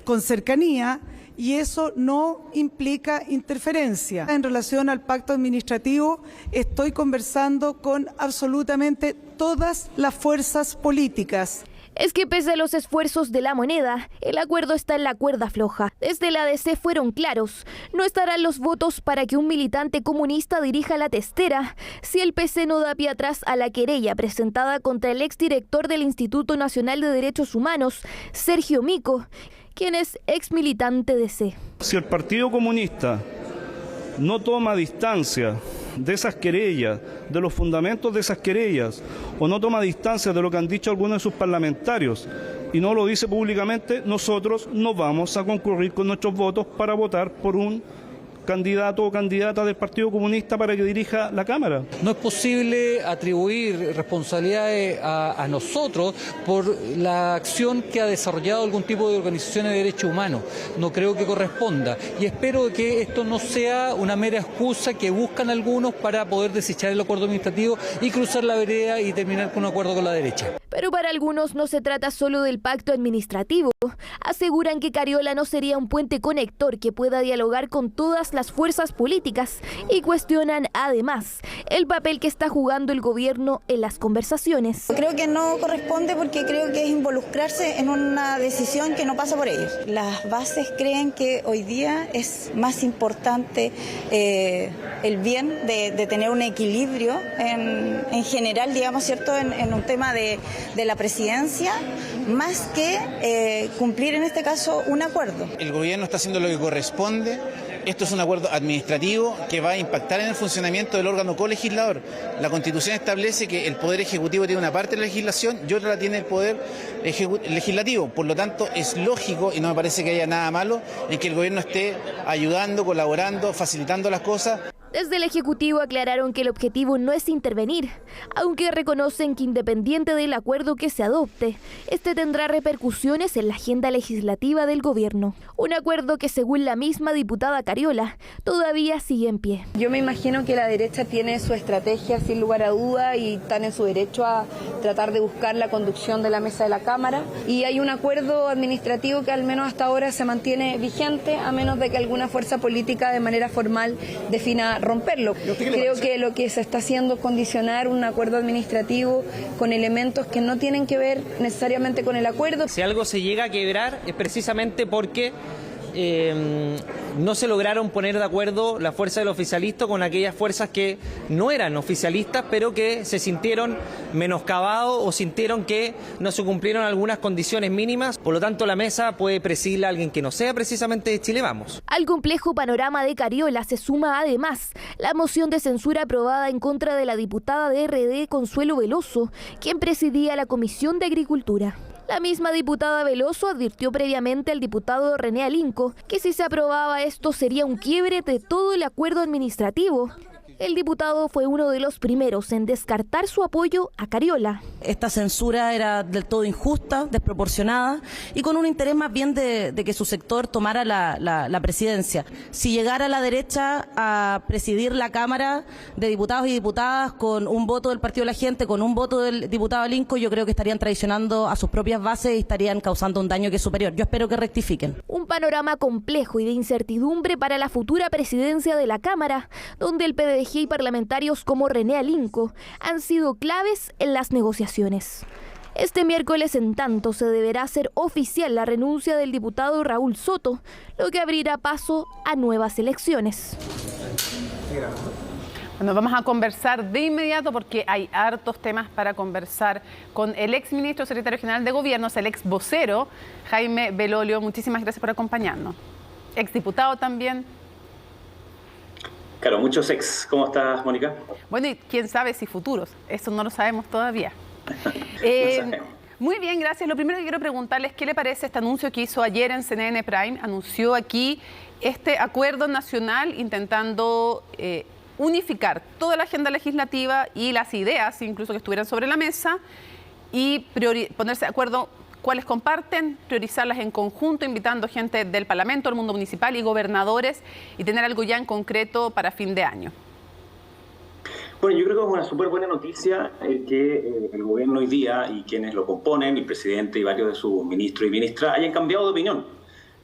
con cercanía, y eso no implica interferencia. En relación al pacto administrativo, estoy conversando con absolutamente todas las fuerzas políticas. Es que pese a los esfuerzos de la moneda, el acuerdo está en la cuerda floja. Desde la ADC fueron claros. No estarán los votos para que un militante comunista dirija la testera si el PC no da pie atrás a la querella presentada contra el exdirector del Instituto Nacional de Derechos Humanos, Sergio Mico, quien es ex militante de C. Si el Partido Comunista no toma distancia de esas querellas, de los fundamentos de esas querellas, o no toma distancia de lo que han dicho algunos de sus parlamentarios y no lo dice públicamente, nosotros no vamos a concurrir con nuestros votos para votar por un candidato o candidata del Partido Comunista para que dirija la Cámara. No es posible atribuir responsabilidades a nosotros por la acción que ha desarrollado algún tipo de organizaciones de derechos humanos. No creo que corresponda, y espero que esto no sea una mera excusa que buscan algunos para poder desechar el acuerdo administrativo y cruzar la vereda y terminar con un acuerdo con la derecha. Pero para algunos no se trata solo del pacto administrativo. Aseguran que Cariola no sería un puente conector que pueda dialogar con todas las fuerzas políticas y cuestionan además el papel que está jugando el gobierno en las conversaciones. Creo que no corresponde porque creo que es involucrarse en una decisión que no pasa por ellos. Las bases creen que hoy día es más importante el bien de tener un equilibrio en general, digamos, ¿cierto?, en un tema de la presidencia, más que cumplir en este caso un acuerdo. El gobierno está haciendo lo que corresponde. Esto es un acuerdo administrativo que va a impactar en el funcionamiento del órgano colegislador. La Constitución establece que el Poder Ejecutivo tiene una parte de la legislación y otra la tiene el Poder Legislativo. Por lo tanto, es lógico, y no me parece que haya nada malo, en que el gobierno esté ayudando, colaborando, facilitando las cosas. Desde el Ejecutivo aclararon que el objetivo no es intervenir, aunque reconocen que independiente del acuerdo que se adopte, este tendrá repercusiones en la agenda legislativa del gobierno. Un acuerdo que, según la misma diputada Cariola, todavía sigue en pie. Yo me imagino que la derecha tiene su estrategia sin lugar a duda y están en su derecho a tratar de buscar la conducción de la mesa de la Cámara. Y hay un acuerdo administrativo que al menos hasta ahora se mantiene vigente, a menos de que alguna fuerza política de manera formal defina romperlo. Creo que lo que se está haciendo es condicionar un acuerdo administrativo con elementos que no tienen que ver necesariamente con el acuerdo. Si algo se llega a quebrar es precisamente porque no se lograron poner de acuerdo la fuerza del oficialismo con aquellas fuerzas que no eran oficialistas, pero que se sintieron menoscabados o sintieron que no se cumplieron algunas condiciones mínimas. Por lo tanto, la mesa puede presidirla a alguien que no sea precisamente de Chile Vamos. Al complejo panorama de Cariola se suma además la moción de censura aprobada en contra de la diputada de RD, Consuelo Veloso, quien presidía la Comisión de Agricultura. La misma diputada Veloso advirtió previamente al diputado René Alinco que si se aprobaba esto sería un quiebre de todo el acuerdo administrativo El diputado fue uno de los primeros en descartar su apoyo a Cariola. Esta censura era del todo injusta, desproporcionada y con un interés más bien de que su sector tomara la presidencia. Si llegara la derecha a presidir la Cámara de Diputados y Diputadas con un voto del Partido de la Gente, con un voto del diputado Alinco, yo creo que estarían traicionando a sus propias bases y estarían causando un daño que es superior. Yo espero que rectifiquen. Un panorama complejo y de incertidumbre para la futura presidencia de la Cámara, donde el PDG y parlamentarios como René Alinco han sido claves en las negociaciones. Este miércoles, en tanto, se deberá hacer oficial la renuncia del diputado Raúl Soto, lo que abrirá paso a nuevas elecciones. Bueno, vamos a conversar de inmediato porque hay hartos temas para conversar con el exministro secretario general de Gobiernos, el ex vocero, Jaime Belolio. Muchísimas gracias por acompañarnos. Exdiputado también. Claro, muchos ex. ¿Cómo estás, Mónica? Bueno, y quién sabe si futuros. Eso no lo sabemos todavía. Muy bien, gracias. Lo primero que quiero preguntarles, ¿qué le parece este anuncio que hizo ayer en CNN Prime? Anunció aquí este acuerdo nacional intentando unificar toda la agenda legislativa y las ideas, incluso que estuvieran sobre la mesa, y ponerse de acuerdo cuáles comparten, priorizarlas en conjunto, invitando gente del Parlamento, del mundo municipal y gobernadores, y tener algo ya en concreto para fin de año. Bueno, yo creo que es una súper buena noticia que el gobierno hoy día y quienes lo componen, el presidente y varios de sus ministros y ministras, hayan cambiado de opinión.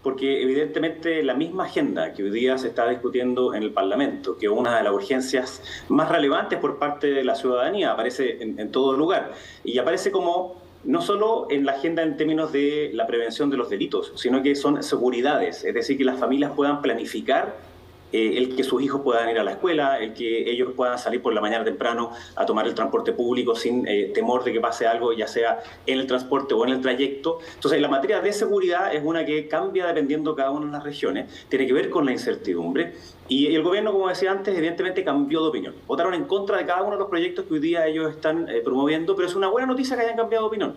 Porque evidentemente la misma agenda que hoy día se está discutiendo en el Parlamento, que una de las urgencias más relevantes por parte de la ciudadanía, aparece en todo lugar. Y aparece como no solo en la agenda en términos de la prevención de los delitos, sino que son seguridades, es decir, que las familias puedan planificar el que sus hijos puedan ir a la escuela, el que ellos puedan salir por la mañana temprano a tomar el transporte público sin temor de que pase algo, ya sea en el transporte o en el trayecto. Entonces, la materia de seguridad es una que cambia dependiendo cada una de las regiones, tiene que ver con la incertidumbre. Y el gobierno, como decía antes, evidentemente cambió de opinión. Votaron en contra de cada uno de los proyectos que hoy día ellos están promoviendo, pero es una buena noticia que hayan cambiado de opinión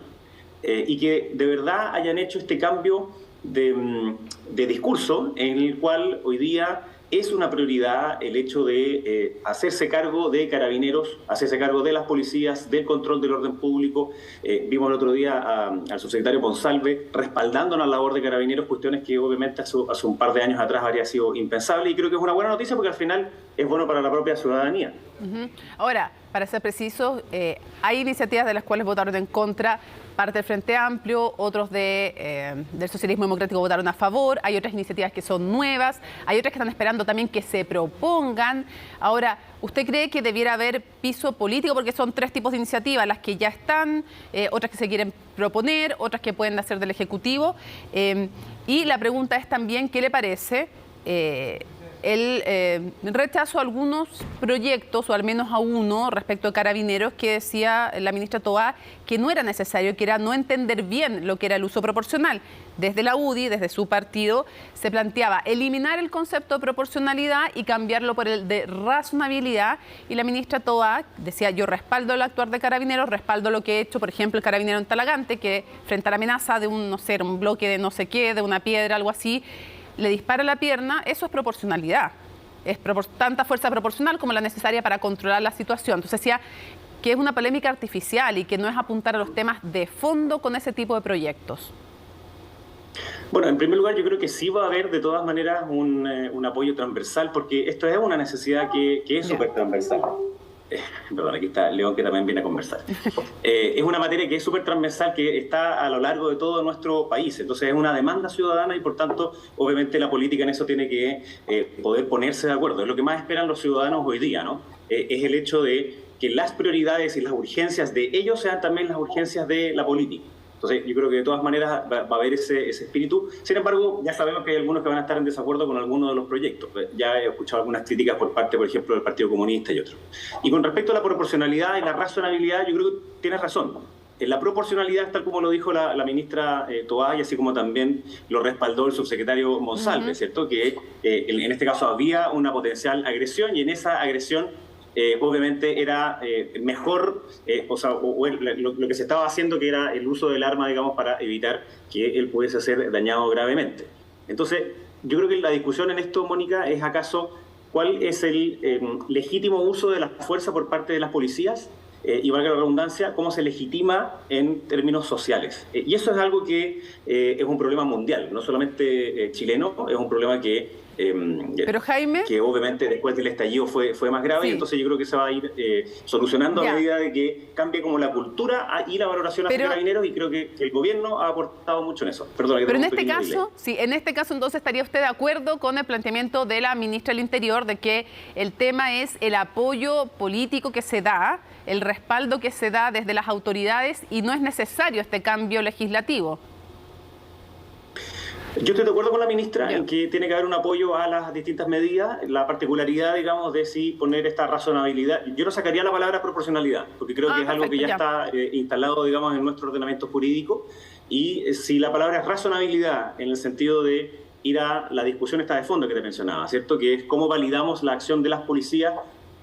y que de verdad hayan hecho este cambio de discurso en el cual hoy día es una prioridad el hecho de hacerse cargo de carabineros, hacerse cargo de las policías, del control del orden público. Vimos el otro día al subsecretario Monsalve respaldando la labor de carabineros, cuestiones que obviamente hace un par de años atrás habría sido impensable, y creo que es una buena noticia porque al final es bueno para la propia ciudadanía. Ahora, para ser precisos, hay iniciativas de las cuales votaron en contra parte del Frente Amplio, otros del Socialismo Democrático votaron a favor, hay otras iniciativas que son nuevas, hay otras que están esperando también que se propongan. Ahora, ¿usted cree que debiera haber piso político? Porque son tres tipos de iniciativas, las que ya están, otras que se quieren proponer, otras que pueden hacer del Ejecutivo. Y la pregunta es también, ¿qué le parece el rechazo a algunos proyectos, o al menos a uno respecto a carabineros, que decía la ministra Toá que no era necesario, que era no entender bien lo que era el uso proporcional? Desde la UDI, desde su partido, se planteaba eliminar el concepto de proporcionalidad y cambiarlo por el de razonabilidad, y la ministra Toá decía: yo respaldo el actuar de carabineros, respaldo lo que ha hecho, por ejemplo, el carabinero en Talagante, que frente a la amenaza de un bloque de no sé qué, de una piedra, algo así, le dispara la pierna. Eso es proporcionalidad, es tanta fuerza proporcional como la necesaria para controlar la situación. Entonces decía que es una polémica artificial y que no es apuntar a los temas de fondo con ese tipo de proyectos. Bueno, en primer lugar, yo creo que sí va a haber de todas maneras un apoyo transversal, porque esto es una necesidad que es súper transversal. Perdón, aquí está León, que también viene a conversar. Es una materia que es súper transversal, que está a lo largo de todo nuestro país. Entonces es una demanda ciudadana y, por tanto, obviamente la política en eso tiene que poder ponerse de acuerdo. Es lo que más esperan los ciudadanos hoy día, ¿no? Es el hecho de que las prioridades y las urgencias de ellos sean también las urgencias de la política. Entonces, yo creo que de todas maneras va a haber ese espíritu. Sin embargo, ya sabemos que hay algunos que van a estar en desacuerdo con algunos de los proyectos. Ya he escuchado algunas críticas por parte, por ejemplo, del Partido Comunista y otros. Y con respecto a la proporcionalidad y la razonabilidad, yo creo que tienes razón. En la proporcionalidad, tal como lo dijo la ministra Toá, y así como también lo respaldó el subsecretario Monsalve, ¿cierto? Que en este caso había una potencial agresión, y en esa agresión obviamente era mejor, lo que se estaba haciendo, que era el uso del arma, digamos, para evitar que él pudiese ser dañado gravemente. Entonces, yo creo que la discusión en esto, Mónica, es acaso cuál es el legítimo uso de la fuerza por parte de las policías, y valga la redundancia, cómo se legitima en términos sociales. Y eso es algo que es un problema mundial, no solamente chileno, es un problema que pero Jaime, que obviamente después del estallido fue más grave, y entonces yo creo que se va a ir solucionando a medida de que cambie como la cultura y la valoración hacia Carabineros, y creo que el gobierno ha aportado mucho en eso. Perdón, pero en este caso, en este caso entonces estaría usted de acuerdo con el planteamiento de la ministra del Interior de que el tema es el apoyo político que se da, el respaldo que se da desde las autoridades, y no es necesario este cambio legislativo. Yo estoy de acuerdo con la ministra en que tiene que haber un apoyo a las distintas medidas, la particularidad, digamos, de si poner esta razonabilidad. Yo no sacaría la palabra proporcionalidad, porque creo que es algo que ya está instalado, digamos, en nuestro ordenamiento jurídico, y si la palabra es razonabilidad, en el sentido de ir a la discusión esta de fondo que te mencionaba, ¿cierto? Que es cómo validamos la acción de las policías,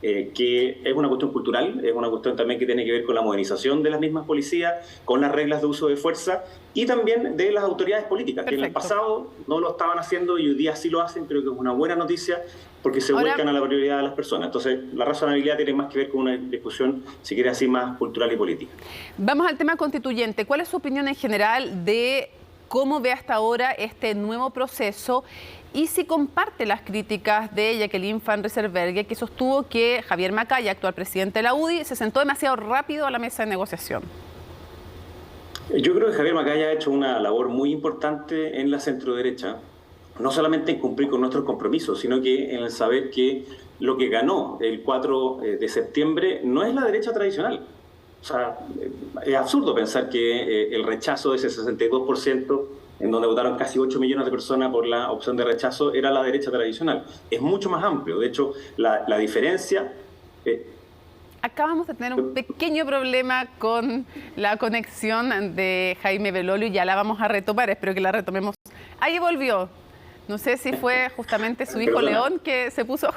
que es una cuestión cultural, es una cuestión también que tiene que ver con la modernización de las mismas policías, con las reglas de uso de fuerza y también de las autoridades políticas, que en el pasado no lo estaban haciendo y hoy día sí lo hacen. Creo que es una buena noticia porque se vuelcan a la prioridad de las personas. Entonces, la razonabilidad tiene más que ver con una discusión, si quiere así, más cultural y política. Vamos al tema constituyente. ¿Cuál es su opinión en general de cómo ve hasta ahora este nuevo proceso? Y si comparte las críticas de Jacqueline Van Rysselberghe, que sostuvo que Javier Macaya, actual presidente de la UDI, se sentó demasiado rápido a la mesa de negociación. Yo creo que Javier Macaya ha hecho una labor muy importante en la centroderecha, no solamente en cumplir con nuestros compromisos, sino que en el saber que lo que ganó el 4 de septiembre no es la derecha tradicional. O sea, es absurdo pensar que el rechazo de ese 62%, en donde votaron casi 8 millones de personas por la opción de rechazo, era la derecha tradicional. Es mucho más amplio. De hecho, la diferencia... Acabamos de tener un pequeño problema con la conexión de Jaime Belolio y ya la vamos a retomar. Espero que la retomemos. Ahí volvió. No sé si fue justamente su hijo León que se puso...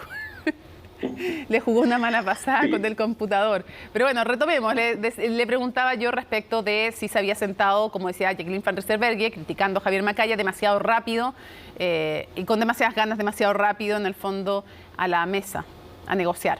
Le jugó una mala pasada con el computador. Pero bueno, retomemos. Le preguntaba yo respecto de si se había sentado, como decía Jacqueline Van Rysselberghe, criticando a Javier Macaya demasiado rápido y con demasiadas ganas, demasiado rápido en el fondo a la mesa, a negociar.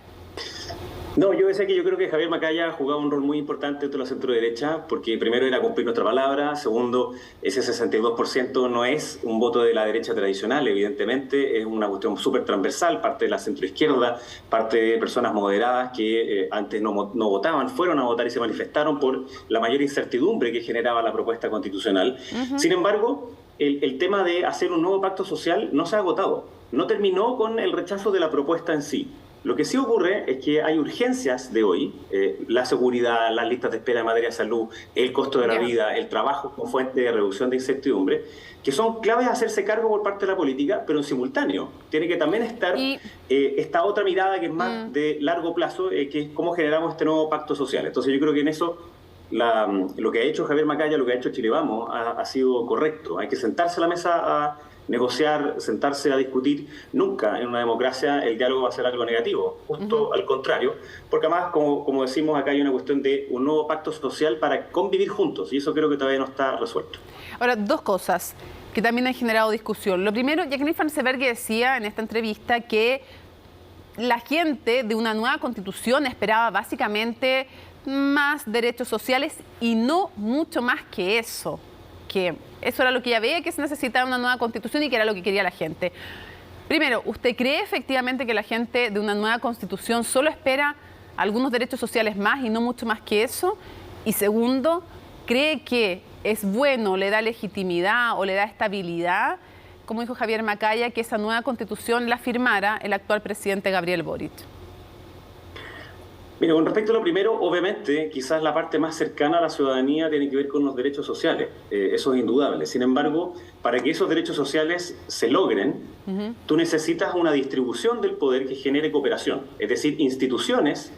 No, yo decía que yo creo que Javier Macaya ha jugado un rol muy importante dentro de la centroderecha, porque primero era cumplir nuestra palabra, segundo, ese 62% no es un voto de la derecha tradicional, evidentemente, es una cuestión súper transversal, parte de la centroizquierda, parte de personas moderadas que antes no votaban, fueron a votar y se manifestaron por la mayor incertidumbre que generaba la propuesta constitucional. Sin embargo, el tema de hacer un nuevo pacto social no se ha agotado, no terminó con el rechazo de la propuesta en sí. Lo que sí ocurre es que hay urgencias de hoy, la seguridad, las listas de espera en materia de salud, el costo de la vida, el trabajo como fuente de reducción de incertidumbre, que son claves a hacerse cargo por parte de la política, pero en simultáneo. Tiene que también estar esta otra mirada que es más de largo plazo, que es cómo generamos este nuevo pacto social. Entonces yo creo que en eso lo que ha hecho Javier Macaya, lo que ha hecho Chile Vamos, ha sido correcto. Hay que sentarse a la mesa a negociar, sentarse a discutir. Nunca en una democracia el diálogo va a ser algo negativo, justo al contrario, porque además, como decimos acá, hay una cuestión de un nuevo pacto social para convivir juntos, y eso creo que todavía no está resuelto. Ahora, dos cosas que también han generado discusión. Lo primero, Jacqueline Van Rysselberghe decía en esta entrevista que la gente de una nueva constitución esperaba básicamente más derechos sociales y no mucho más que eso, que eso era lo que ella veía, que se necesitaba una nueva constitución y que era lo que quería la gente. Primero, ¿usted cree efectivamente que la gente de una nueva constitución solo espera algunos derechos sociales más y no mucho más que eso? Y segundo, ¿cree que es bueno, le da legitimidad o le da estabilidad, como dijo Javier Macaya, que esa nueva constitución la firmara el actual presidente Gabriel Boric? Mira, con respecto a lo primero, obviamente, quizás la parte más cercana a la ciudadanía tiene que ver con los derechos sociales. Eso es indudable. Sin embargo, para que esos derechos sociales se logren, tú necesitas una distribución del poder que genere cooperación. Es decir, instituciones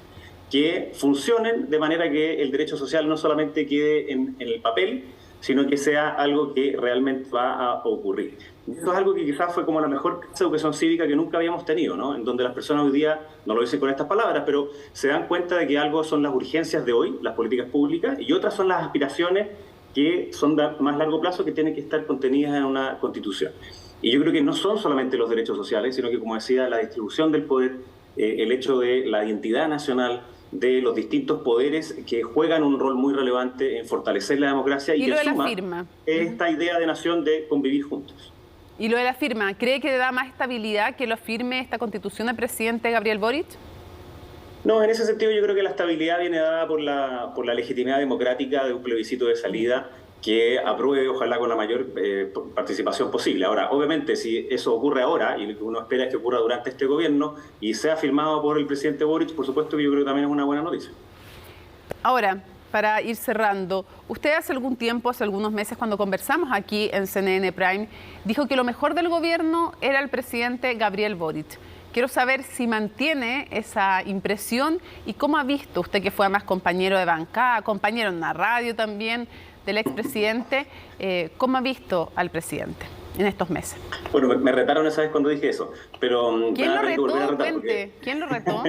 que funcionen de manera que el derecho social no solamente quede en el papel, sino que sea algo que realmente va a ocurrir. Esto es algo que quizás fue como la mejor educación cívica que nunca habíamos tenido, ¿no? En donde las personas hoy día, no lo dicen con estas palabras, pero se dan cuenta de que algo son las urgencias de hoy, las políticas públicas, y otras son las aspiraciones que son de más largo plazo, que tienen que estar contenidas en una constitución. Y yo creo que no son solamente los derechos sociales, sino que, como decía, la distribución del poder, el hecho de la identidad nacional, de los distintos poderes que juegan un rol muy relevante en fortalecer la democracia y que suma esta idea de nación de convivir juntos. Y lo de la firma, ¿cree que le da más estabilidad que lo firme esta Constitución del presidente Gabriel Boric? No, en ese sentido yo creo que la estabilidad viene dada por la legitimidad democrática de un plebiscito de salida que apruebe, ojalá con la mayor participación posible. Ahora, obviamente, si eso ocurre ahora, y lo que uno espera es que ocurra durante este gobierno, y sea firmado por el presidente Boric, por supuesto que yo creo que también es una buena noticia. Ahora, para ir cerrando, usted hace algún tiempo, hace algunos meses, cuando conversamos aquí en CNN Prime, dijo que lo mejor del gobierno era el presidente Gabriel Boric. Quiero saber si mantiene esa impresión y cómo ha visto usted, que fue además compañero de bancada, compañero en la radio también, del expresidente, ¿cómo ha visto al presidente en estos meses? Bueno, me retaron esa vez cuando dije eso, pero... ¿Quién lo retó? Cuente. ¿Quién lo retó?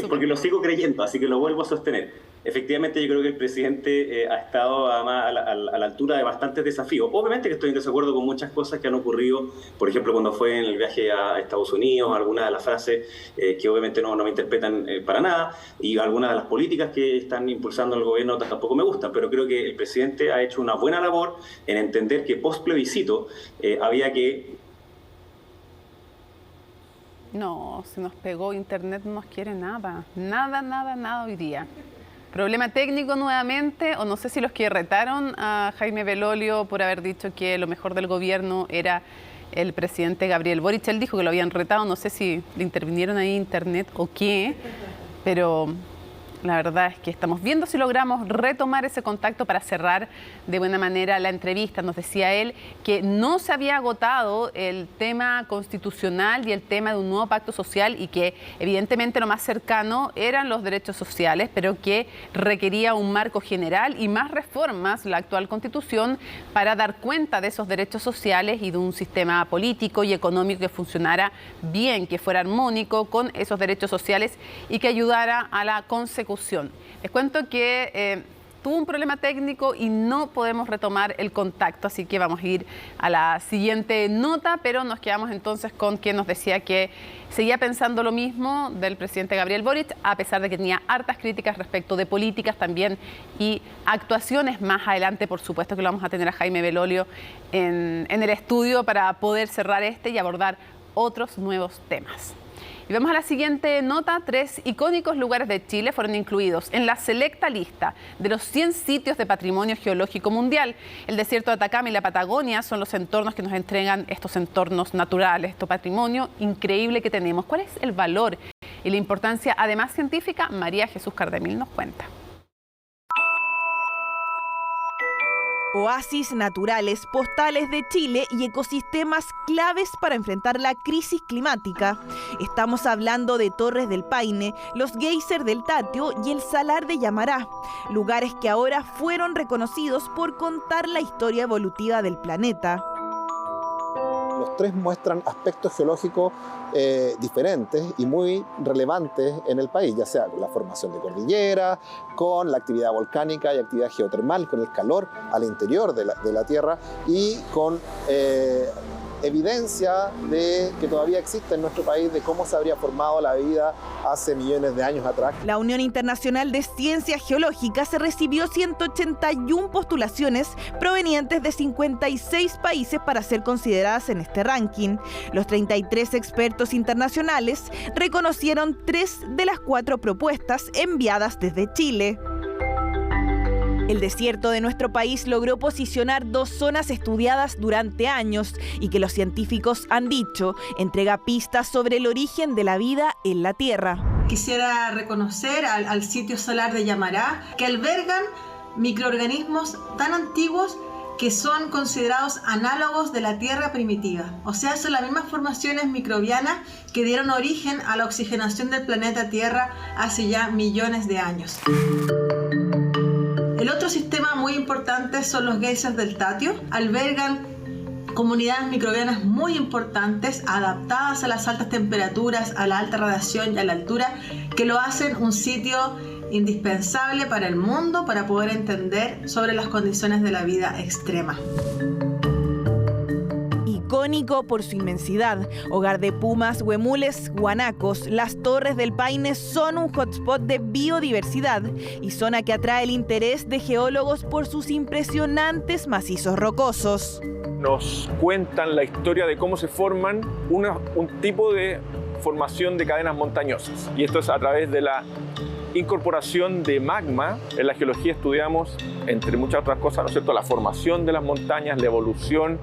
porque lo sigo creyendo, así que lo vuelvo a sostener. Efectivamente, yo creo que el presidente ha estado además a la altura de bastantes desafíos. Obviamente que estoy en desacuerdo con muchas cosas que han ocurrido, por ejemplo, cuando fue en el viaje a Estados Unidos, algunas de las frases que obviamente no me interpretan para nada, y algunas de las políticas que están impulsando el gobierno tampoco me gustan, pero creo que el presidente ha hecho una buena labor en entender que post plebiscito había que... No, se nos pegó, internet no nos quiere nada, nada hoy día. Problema técnico nuevamente, o no sé si los que retaron a Jaime Belolio por haber dicho que lo mejor del gobierno era el presidente Gabriel Boric. Él dijo que lo habían retado, no sé si le intervinieron ahí internet o qué, pero la verdad es que estamos viendo si logramos retomar ese contacto para cerrar de buena manera la entrevista. Nos decía él que no se había agotado el tema constitucional y el tema de un nuevo pacto social y que evidentemente lo más cercano eran los derechos sociales, pero que requería un marco general y más reformas, la actual Constitución, para dar cuenta de esos derechos sociales y de un sistema político y económico que funcionara bien, que fuera armónico con esos derechos sociales y que ayudara a la consecución. Les cuento que tuvo un problema técnico y no podemos retomar el contacto, así que vamos a ir a la siguiente nota, pero nos quedamos entonces con quien nos decía que seguía pensando lo mismo del presidente Gabriel Boric, a pesar de que tenía hartas críticas respecto de políticas también y actuaciones. Más adelante, por supuesto que lo vamos a tener a Jaime Belolio en el estudio para poder cerrar este y abordar otros nuevos temas. Y vamos a la siguiente nota. 3 icónicos lugares de Chile fueron incluidos en la selecta lista de los 100 sitios de patrimonio geológico mundial. El desierto de Atacama y la Patagonia son los entornos que nos entregan estos entornos naturales, este patrimonio increíble que tenemos. ¿Cuál es el valor y la importancia, además científica? María Jesús Cardemil nos cuenta. Oasis naturales, postales de Chile y ecosistemas claves para enfrentar la crisis climática. Estamos hablando de Torres del Paine, los geysers del Tatio y el Salar de Yamará, lugares que ahora fueron reconocidos por contar la historia evolutiva del planeta. Los tres muestran aspectos geológicos diferentes y muy relevantes en el país, ya sea con la formación de cordilleras, con la actividad volcánica y actividad geotermal, con el calor al interior de la Tierra y con evidencia de que todavía existe en nuestro país de cómo se habría formado la vida hace millones de años atrás. La Unión Internacional de Ciencias Geológicas recibió 181 postulaciones provenientes de 56 países para ser consideradas en este ranking. Los 33 expertos internacionales reconocieron 3 de las 4 propuestas enviadas desde Chile. El desierto de nuestro país logró posicionar 2 zonas estudiadas durante años y que los científicos han dicho entrega pistas sobre el origen de la vida en la Tierra. Quisiera reconocer al sitio solar de Yamará, que albergan microorganismos tan antiguos que son considerados análogos de la Tierra primitiva. O sea, son las mismas formaciones microbianas que dieron origen a la oxigenación del planeta Tierra hace ya millones de años. El otro sistema muy importante son los geysers del Tatio. Albergan comunidades microbianas muy importantes, adaptadas a las altas temperaturas, a la alta radiación y a la altura, que lo hacen un sitio indispensable para el mundo para poder entender sobre las condiciones de la vida extrema. icónico por su inmensidad. Hogar de pumas, huemules, guanacos, las Torres del Paine son un hotspot de biodiversidad y zona que atrae el interés de geólogos por sus impresionantes macizos rocosos. Nos cuentan la historia de cómo se forman un tipo de formación de cadenas montañosas. Y esto es a través de la incorporación de magma. En la geología estudiamos, entre muchas otras cosas, ¿no es cierto?, la formación de las montañas, la evolución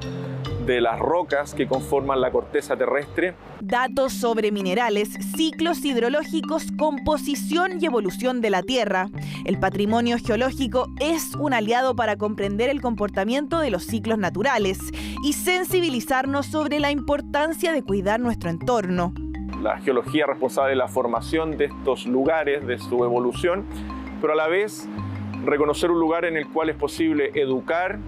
de las rocas que conforman la corteza terrestre. Datos sobre minerales, ciclos hidrológicos, composición y evolución de la Tierra. El patrimonio geológico es un aliado para comprender el comportamiento de los ciclos naturales y sensibilizarnos sobre la importancia de cuidar nuestro entorno. La geología es responsable de la formación de estos lugares, de su evolución, pero a la vez reconocer un lugar en el cual es posible educar,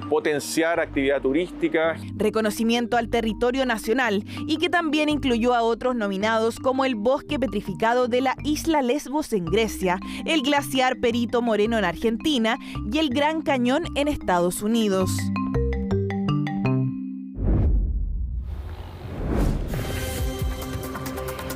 potenciar actividad turística. Reconocimiento al territorio nacional y que también incluyó a otros nominados como el bosque petrificado de la isla Lesbos en Grecia, el glaciar Perito Moreno en Argentina y el Gran Cañón en Estados Unidos.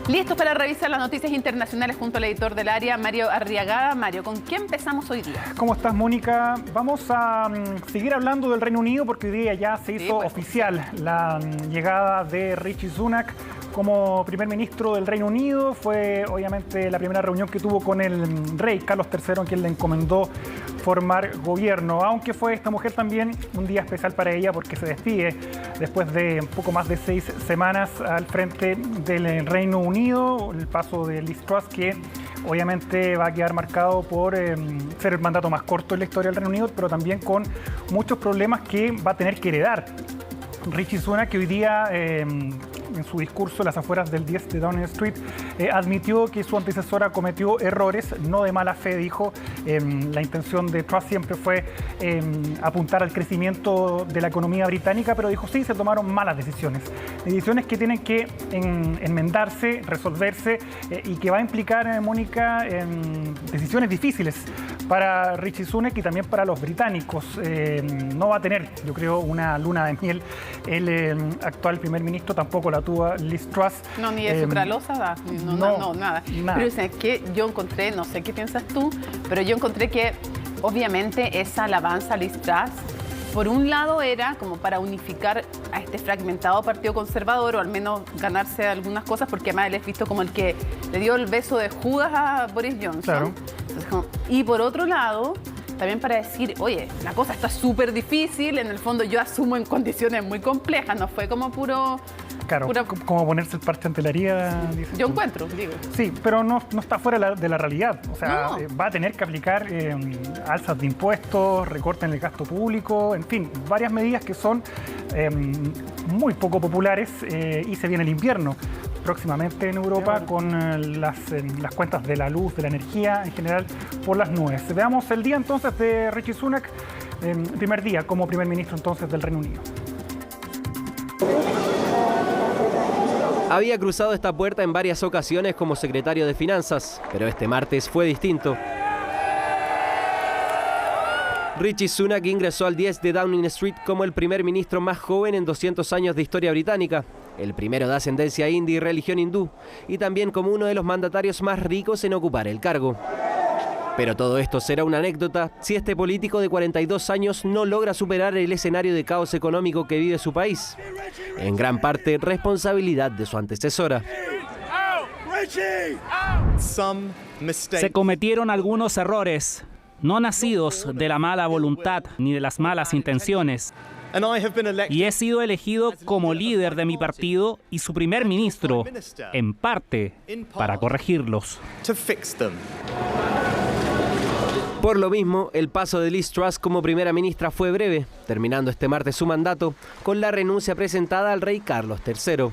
Listos para revisar las noticias internacionales junto al editor del área, Mario Arriagada. Mario, ¿con qué empezamos hoy día? ¿Cómo estás, Mónica? Vamos a seguir hablando del Reino Unido porque hoy día ya se hizo oficial la llegada de Rishi Sunak como primer ministro del Reino Unido. Fue obviamente la primera reunión que tuvo con el rey Carlos III, quien le encomendó formar gobierno, aunque fue esta mujer también un día especial para ella porque se despide después de un poco más de 6 semanas al frente del Reino Unido, el paso de Liz Truss, que obviamente va a quedar marcado por ser el mandato más corto en la historia del Reino Unido, pero también con muchos problemas que va a tener que heredar Rishi Sunak, que hoy día en su discurso en las afueras del 10 de Downing Street admitió que su antecesora cometió errores, no de mala fe, dijo. La intención de Truss siempre fue apuntar al crecimiento de la economía británica, pero dijo sí, se tomaron malas decisiones que tienen que enmendarse, resolverse y que va a implicar, Mónica, decisiones difíciles para Rishi Sunak y también para los británicos. No va a tener, yo creo, una luna de miel el actual primer ministro, tampoco la tuvo Liz Truss. No, ni de sucralosa, nada. Pero ¿sabes qué? Yo encontré, no sé qué piensas tú, pero yo encontré que obviamente esa alabanza a Liz Truss, por un lado era como para unificar a este fragmentado partido conservador o al menos ganarse algunas cosas, porque además él es visto como el que le dio el beso de Judas a Boris Johnson. Claro. Entonces, y por otro lado, también para decir, oye, la cosa está súper difícil, en el fondo yo asumo en condiciones muy complejas, no fue como puro... Claro, como ponerse el parche ante la herida. Yo encuentro, digo. Sí, pero no está fuera de la realidad. O sea, va a tener que aplicar alzas de impuestos, recortes en el gasto público, en fin, varias medidas que son muy poco populares y se viene el invierno próximamente en Europa con las cuentas de la luz, de la energía en general por las nubes. Veamos el día entonces de Rishi Sunak, primer día como primer ministro entonces del Reino Unido. Había cruzado esta puerta en varias ocasiones como secretario de Finanzas, pero este martes fue distinto. Rishi Sunak ingresó al 10 de Downing Street como el primer ministro más joven en 200 años de historia británica, el primero de ascendencia india y religión hindú, y también como uno de los mandatarios más ricos en ocupar el cargo. Pero todo esto será una anécdota si este político de 42 años no logra superar el escenario de caos económico que vive su país, en gran parte responsabilidad de su antecesora. Se cometieron algunos errores, no nacidos de la mala voluntad ni de las malas intenciones. Y he sido elegido como líder de mi partido y su primer ministro, en parte, para corregirlos. Por lo mismo, el paso de Liz Truss como primera ministra fue breve, terminando este martes su mandato con la renuncia presentada al rey Carlos III.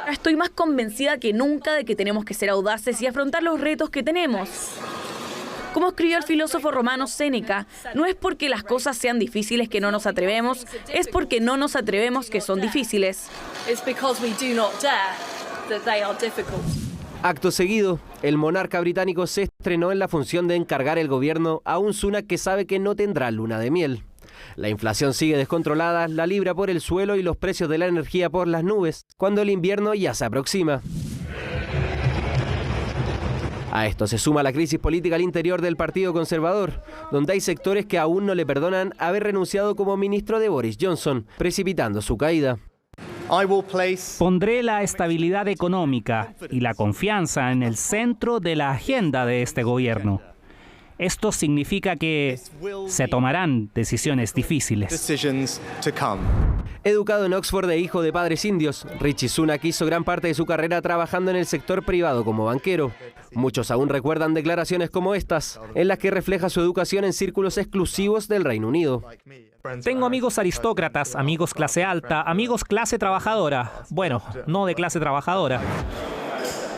Estoy más convencida que nunca de que tenemos que ser audaces y afrontar los retos que tenemos. Como escribió el filósofo romano Séneca, no es porque las cosas sean difíciles que no nos atrevemos, es porque no nos atrevemos que son difíciles. Acto seguido, el monarca británico se estrenó en la función de encargar el gobierno a un Sunak que sabe que no tendrá luna de miel. La inflación sigue descontrolada, la libra por el suelo y los precios de la energía por las nubes, cuando el invierno ya se aproxima. A esto se suma la crisis política al interior del Partido Conservador, donde hay sectores que aún no le perdonan haber renunciado como ministro de Boris Johnson, precipitando su caída. Pondré la estabilidad económica y la confianza en el centro de la agenda de este gobierno. Esto significa que se tomarán decisiones difíciles. Educado en Oxford e hijo de padres indios, Rishi Sunak hizo gran parte de su carrera trabajando en el sector privado como banquero. Muchos aún recuerdan declaraciones como estas, en las que refleja su educación en círculos exclusivos del Reino Unido. Tengo amigos aristócratas, amigos clase alta, amigos clase trabajadora. Bueno, no de clase trabajadora.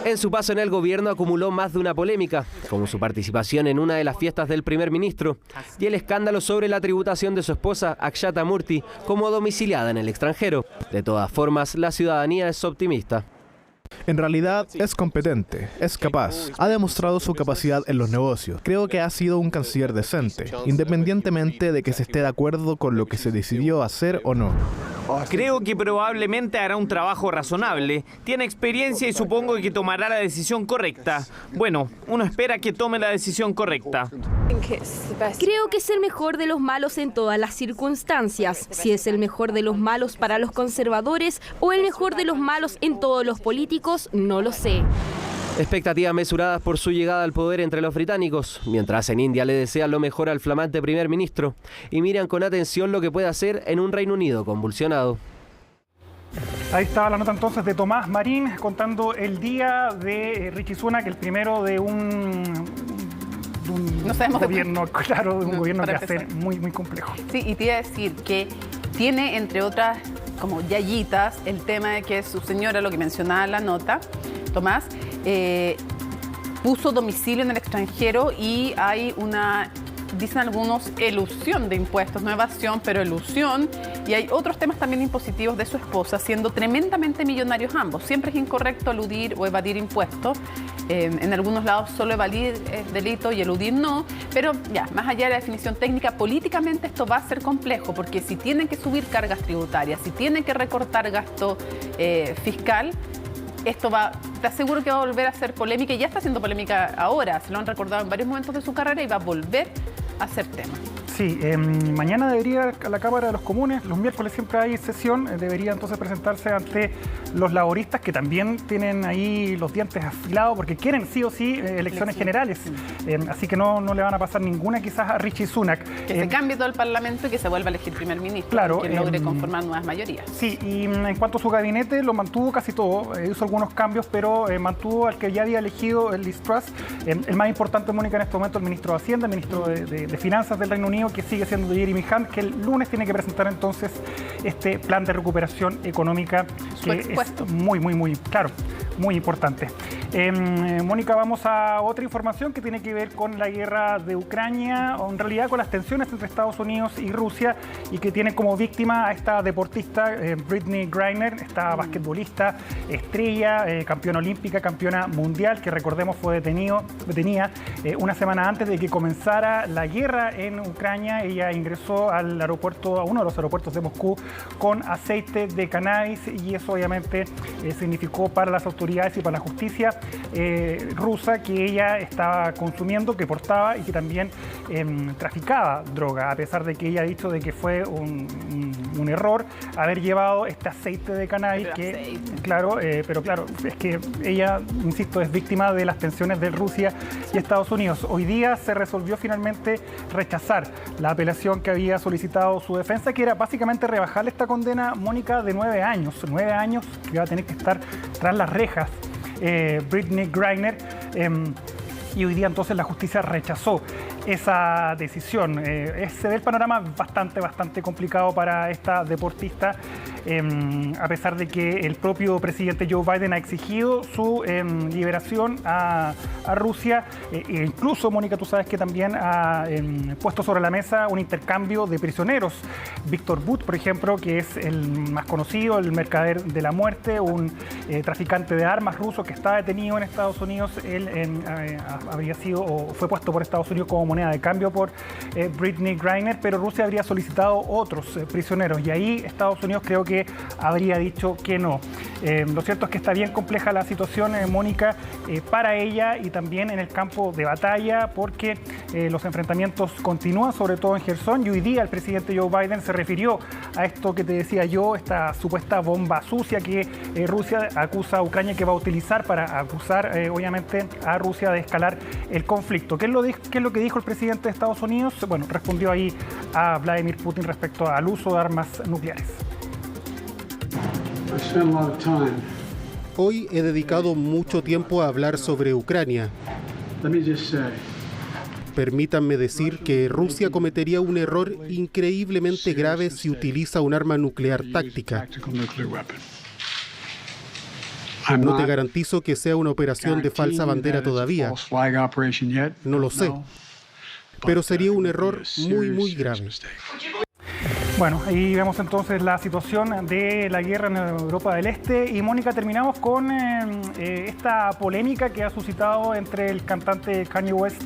En su paso en el gobierno acumuló más de una polémica, como su participación en una de las fiestas del primer ministro y el escándalo sobre la tributación de su esposa, Akshata Murthy, como domiciliada en el extranjero. De todas formas, la ciudadanía es optimista. En realidad es competente, es capaz, ha demostrado su capacidad en los negocios. Creo que ha sido un canciller decente, independientemente de que se esté de acuerdo con lo que se decidió hacer o no. Creo que probablemente hará un trabajo razonable, tiene experiencia y supongo que tomará la decisión correcta. Bueno, uno espera que tome la decisión correcta. Creo que es el mejor de los malos en todas las circunstancias. Si es el mejor de los malos para los conservadores o el mejor de los malos en todos los políticos, no lo sé. Expectativas mesuradas por su llegada al poder entre los británicos, mientras en India le desean lo mejor al flamante primer ministro y miran con atención lo que puede hacer en un Reino Unido convulsionado. Ahí estaba la nota entonces de Tomás Marín contando el día de Rishi Sunak, el primero de un gobierno, claro, de un gobierno que va a ser muy, muy complejo. Sí, y te iba a decir que tiene, entre otras, como yayitas, el tema de que su señora, lo que mencionaba en la nota, Tomás, puso domicilio en el extranjero y hay una, dicen algunos, elusión de impuestos, no evasión, pero elusión. Y hay otros temas también impositivos de su esposa, siendo tremendamente millonarios ambos. Siempre es incorrecto eludir o evadir impuestos. En algunos lados solo evadir es delito y eludir no. Pero ya, más allá de la definición técnica, políticamente esto va a ser complejo, porque si tienen que subir cargas tributarias, si tienen que recortar gasto fiscal, esto te aseguro que va a volver a ser polémica y ya está siendo polémica ahora. Se lo han recordado en varios momentos de su carrera y va a volver a ser tema. Sí, mañana debería a la Cámara de los Comunes, los miércoles siempre hay sesión, debería entonces presentarse ante los laboristas que también tienen ahí los dientes afilados porque quieren sí o sí elecciones generales, así que no le van a pasar ninguna quizás a Rishi Sunak. Que se cambie todo el Parlamento y que se vuelva a elegir primer ministro, claro, que logre conformar nuevas mayorías. Sí, y en cuanto a su gabinete lo mantuvo casi todo, hizo algunos cambios, pero mantuvo al que ya había elegido el Liz Truss, el más importante, Mónica, en este momento el ministro de Hacienda, el ministro de Finanzas del Reino Unido, que sigue siendo Jeremy Hunt, que el lunes tiene que presentar entonces este plan de recuperación económica que es muy claro, muy importante. Mónica, vamos a otra información que tiene que ver con la guerra de Ucrania, o en realidad con las tensiones entre Estados Unidos y Rusia, y que tiene como víctima a esta deportista Brittney Griner, esta basquetbolista estrella, campeona olímpica, campeona mundial, que recordemos fue detenida una semana antes de que comenzara la guerra en Ucrania. Ella ingresó al aeropuerto, a uno de los aeropuertos de Moscú, con aceite de cannabis, y eso obviamente significó para las autoridades y para la justicia rusa que ella estaba consumiendo, que portaba y que también traficaba droga, a pesar de que ella ha dicho de que fue un error haber llevado este aceite de cannabis, pero claro, es que ella, insisto, es víctima de las tensiones de Rusia y Estados Unidos. Hoy día se resolvió finalmente rechazar la apelación que había solicitado su defensa, que era básicamente rebajarle esta condena, Mónica, de 9 años que va a tener que estar tras las rejas Brittney Griner, y hoy día entonces la justicia rechazó esa decisión. Se ve el panorama bastante complicado para esta deportista. a pesar de que el propio presidente Joe Biden ha exigido su liberación a Rusia. E incluso, Mónica, tú sabes que también ha puesto sobre la mesa un intercambio de prisioneros. Víctor Bout, por ejemplo, que es el más conocido, el mercader de la muerte, un traficante de armas ruso que está detenido en Estados Unidos. Él habría sido o fue puesto por Estados Unidos como moneda de cambio por Brittney Griner, pero Rusia habría solicitado otros prisioneros y ahí Estados Unidos creo que habría dicho que no. Lo cierto es que está bien compleja la situación, Mónica, para ella y también en el campo de batalla, porque los enfrentamientos continúan, sobre todo en Gerson, y hoy día el presidente Joe Biden se refirió a esto que te decía yo, esta supuesta bomba sucia que Rusia acusa a Ucrania que va a utilizar para acusar, obviamente, a Rusia de escalar el conflicto. ¿Qué es lo que dijo el presidente de Estados Unidos? Bueno, respondió ahí a Vladimir Putin respecto al uso de armas nucleares. Hoy he dedicado mucho tiempo a hablar sobre Ucrania. Permítanme decir que Rusia cometería un error increíblemente grave si utiliza un arma nuclear táctica. No te garantizo que sea una operación de falsa bandera todavía. No lo sé. Pero sería un error muy, muy grave. Bueno, ahí vemos entonces la situación de la guerra en Europa del Este. Y Mónica, terminamos con esta polémica que ha suscitado entre el cantante Kanye West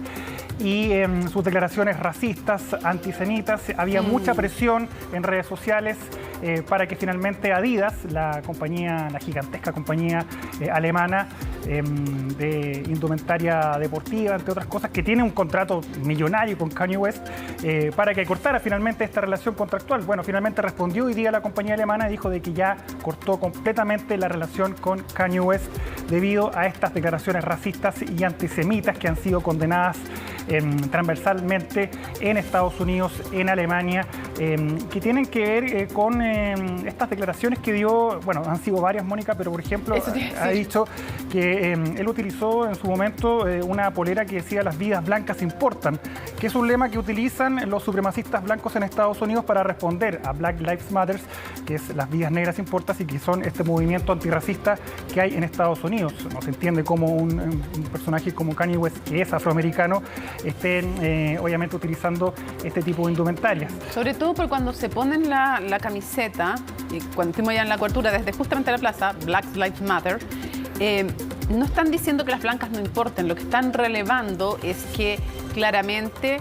y sus declaraciones racistas, antisemitas. Había mucha presión en redes sociales para que finalmente Adidas, la gigantesca compañía alemana de indumentaria deportiva, entre otras cosas, que tiene un contrato millonario con Kanye West, para que cortara finalmente esta relación contractual. Bueno, finalmente respondió hoy día la compañía alemana y dijo de que ya cortó completamente la relación con Kanye West debido a estas declaraciones racistas y antisemitas que han sido condenadas transversalmente en Estados Unidos, en Alemania, que tienen que ver con estas declaraciones que dio, bueno, han sido varias, Mónica, pero por ejemplo ha dicho que él utilizó en su momento una polera que decía "las vidas blancas importan", que es un lema que utilizan los supremacistas blancos en Estados Unidos para responder a Black Lives Matter, que es "las vidas negras importan", y que son este movimiento antirracista que hay en Estados Unidos. No se entiende cómo un personaje como Kanye West, que es afroamericano, estén obviamente utilizando este tipo de indumentarias. Sobre todo por cuando se ponen la camiseta, y cuando estuvimos ya en la cobertura desde justamente la plaza, Black Lives Matter, no están diciendo que las blancas no importen, lo que están relevando es que claramente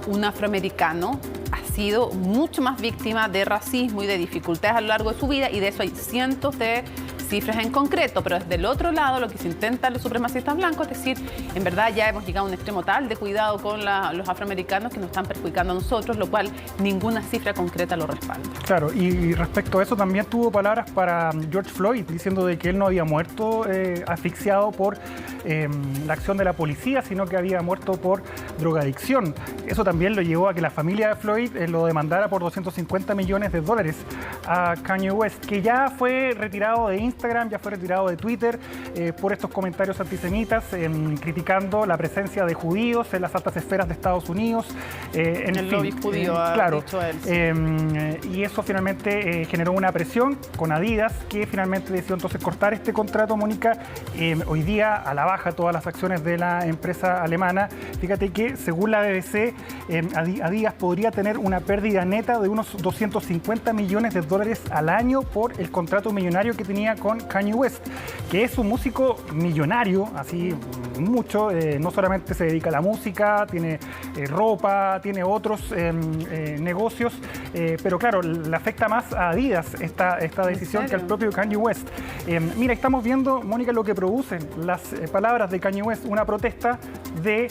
un afroamericano ha sido mucho más víctima de racismo y de dificultades a lo largo de su vida, y de eso hay cientos de cifras en concreto, pero desde el otro lado lo que se intenta los supremacistas blancos es decir, en verdad ya hemos llegado a un extremo tal de cuidado con los afroamericanos que nos están perjudicando a nosotros, lo cual ninguna cifra concreta lo respalda. Claro, y respecto a eso también tuvo palabras para George Floyd, diciendo de que él no había muerto asfixiado por la acción de la policía, sino que había muerto por drogadicción. Eso también lo llevó a que la familia de Floyd lo demandara por $250 millones a Kanye West, que ya fue retirado de Instagram, ya fue retirado de Twitter por estos comentarios antisemitas, criticando la presencia de judíos en las altas esferas de Estados Unidos. En el lobby judío, claro, dicho él. Sí. Y eso finalmente generó una presión con Adidas, que finalmente decidió entonces cortar este contrato, Mónica. Hoy día a la baja todas las acciones de la empresa alemana. Fíjate que según la BBC, Adidas podría tener una pérdida neta de unos $250 millones al año por el contrato millonario que tenía con Kanye West, que es un músico millonario, así mucho, no solamente se dedica a la música, tiene ropa, tiene otros negocios, pero claro, le afecta más a Adidas esta decisión que al propio Kanye West. Mira, estamos viendo, Mónica, lo que producen las palabras de Kanye West, una protesta de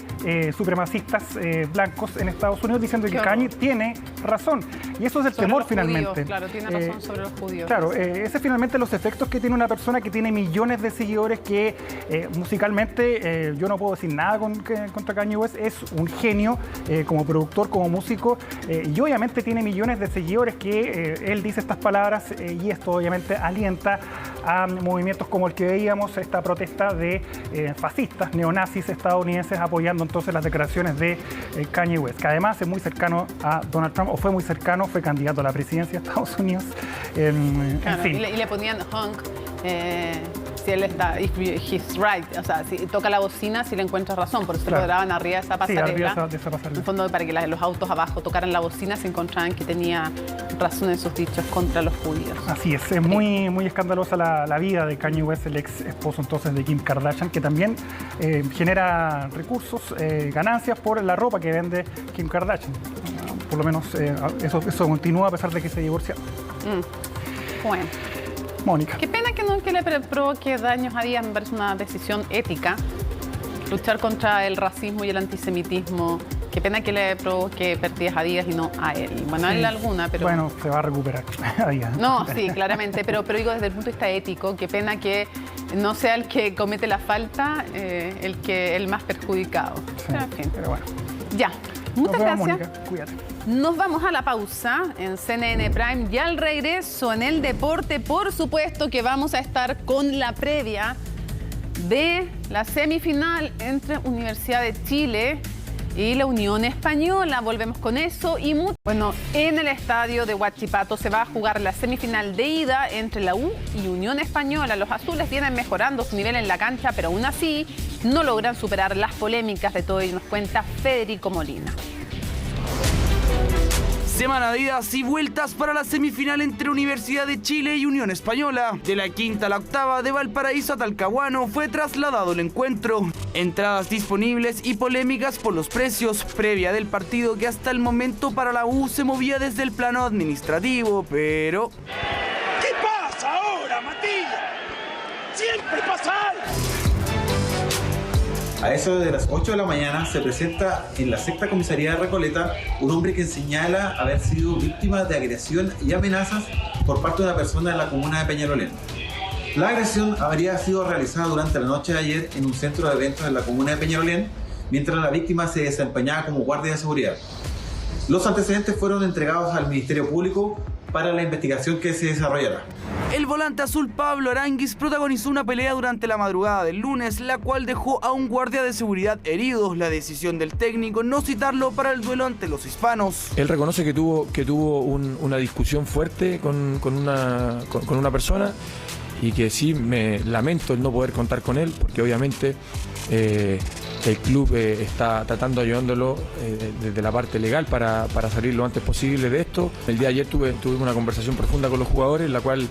supremacistas blancos en Estados Unidos diciendo que Kanye tiene razón. Y eso es el sobre temor finalmente. Judíos, claro, tiene razón sobre los judíos. Claro, ese finalmente los efectos que tiene una persona que tiene millones de seguidores, que musicalmente yo no puedo decir nada contra Kanye West. Es un genio como productor, como músico, y obviamente tiene millones de seguidores que él dice estas palabras y esto obviamente alienta a movimientos como el que veíamos, esta protesta de fascistas, neonazis estadounidenses apoyando entonces las declaraciones de Kanye West, que además es muy cercano a Donald Trump, o fue muy cercano, fue candidato a la presidencia de Estados Unidos. Claro, en fin. y le ponían honk. Si él está, if he's right, o sea, si toca la bocina, si le encuentra razón, por eso lo graban arriba de esa pasarela. Sí, arriba de esa pasarela. En el fondo, para que los autos abajo tocaran la bocina, se encontraban que tenía razón en sus dichos contra los judíos. Así es muy, muy escandalosa la vida de Kanye West, el ex esposo entonces de Kim Kardashian, que también genera recursos, ganancias por la ropa que vende Kim Kardashian. Por lo menos eso continúa a pesar de que se divorciaron. Bueno. Mónica. Qué pena que le provoque daños a Díaz, me parece una decisión ética. Luchar contra el racismo y el antisemitismo. Qué pena que le provoque pérdidas a Díaz y no a él. Bueno, a él alguna, pero... Bueno, se va a recuperar a Díaz. No, sí, claramente, pero digo desde el punto de vista ético, qué pena que no sea el que comete la falta el más perjudicado. Sí, pero en fin. Pero bueno. Ya. Muchas gracias. Mónica, cuídate. Nos vamos a la pausa en CNN Prime y al regreso en el deporte, por supuesto que vamos a estar con la previa de la semifinal entre Universidad de Chile y la Unión Española. Volvemos con eso y mucho. Bueno, en el estadio de Huachipato se va a jugar la semifinal de ida entre la U y Unión Española. Los azules vienen mejorando su nivel en la cancha, pero aún así no logran superar las polémicas. De todo ello nos cuenta Federico Molina. Semana de idas y vueltas para la semifinal entre Universidad de Chile y Unión Española. De la quinta a la octava, de Valparaíso a Talcahuano, fue trasladado el encuentro. Entradas disponibles y polémicas por los precios, previa del partido que hasta el momento para la U se movía desde el plano administrativo, pero... ¿Qué pasa ahora, Matías? ¡Siempre pasa algo! A eso de las 8 de la mañana se presenta en la sexta comisaría de Recoleta un hombre que señala haber sido víctima de agresión y amenazas por parte de una persona en la comuna de Peñalolén. La agresión habría sido realizada durante la noche de ayer en un centro de eventos en la comuna de Peñalolén, mientras la víctima se desempeñaba como guardia de seguridad. Los antecedentes fueron entregados al Ministerio Público para la investigación que se desarrollará. El volante azul Pablo Aranguis protagonizó una pelea durante la madrugada del lunes, la cual dejó a un guardia de seguridad herido. La decisión del técnico no citarlo para el duelo ante los hispanos. Él reconoce que tuvo una discusión fuerte con una persona y que sí me lamento el no poder contar con él, porque obviamente el club está tratando de ayudándolo desde la parte legal para salir lo antes posible de esto. El día de ayer tuve una conversación profunda con los jugadores, en la cual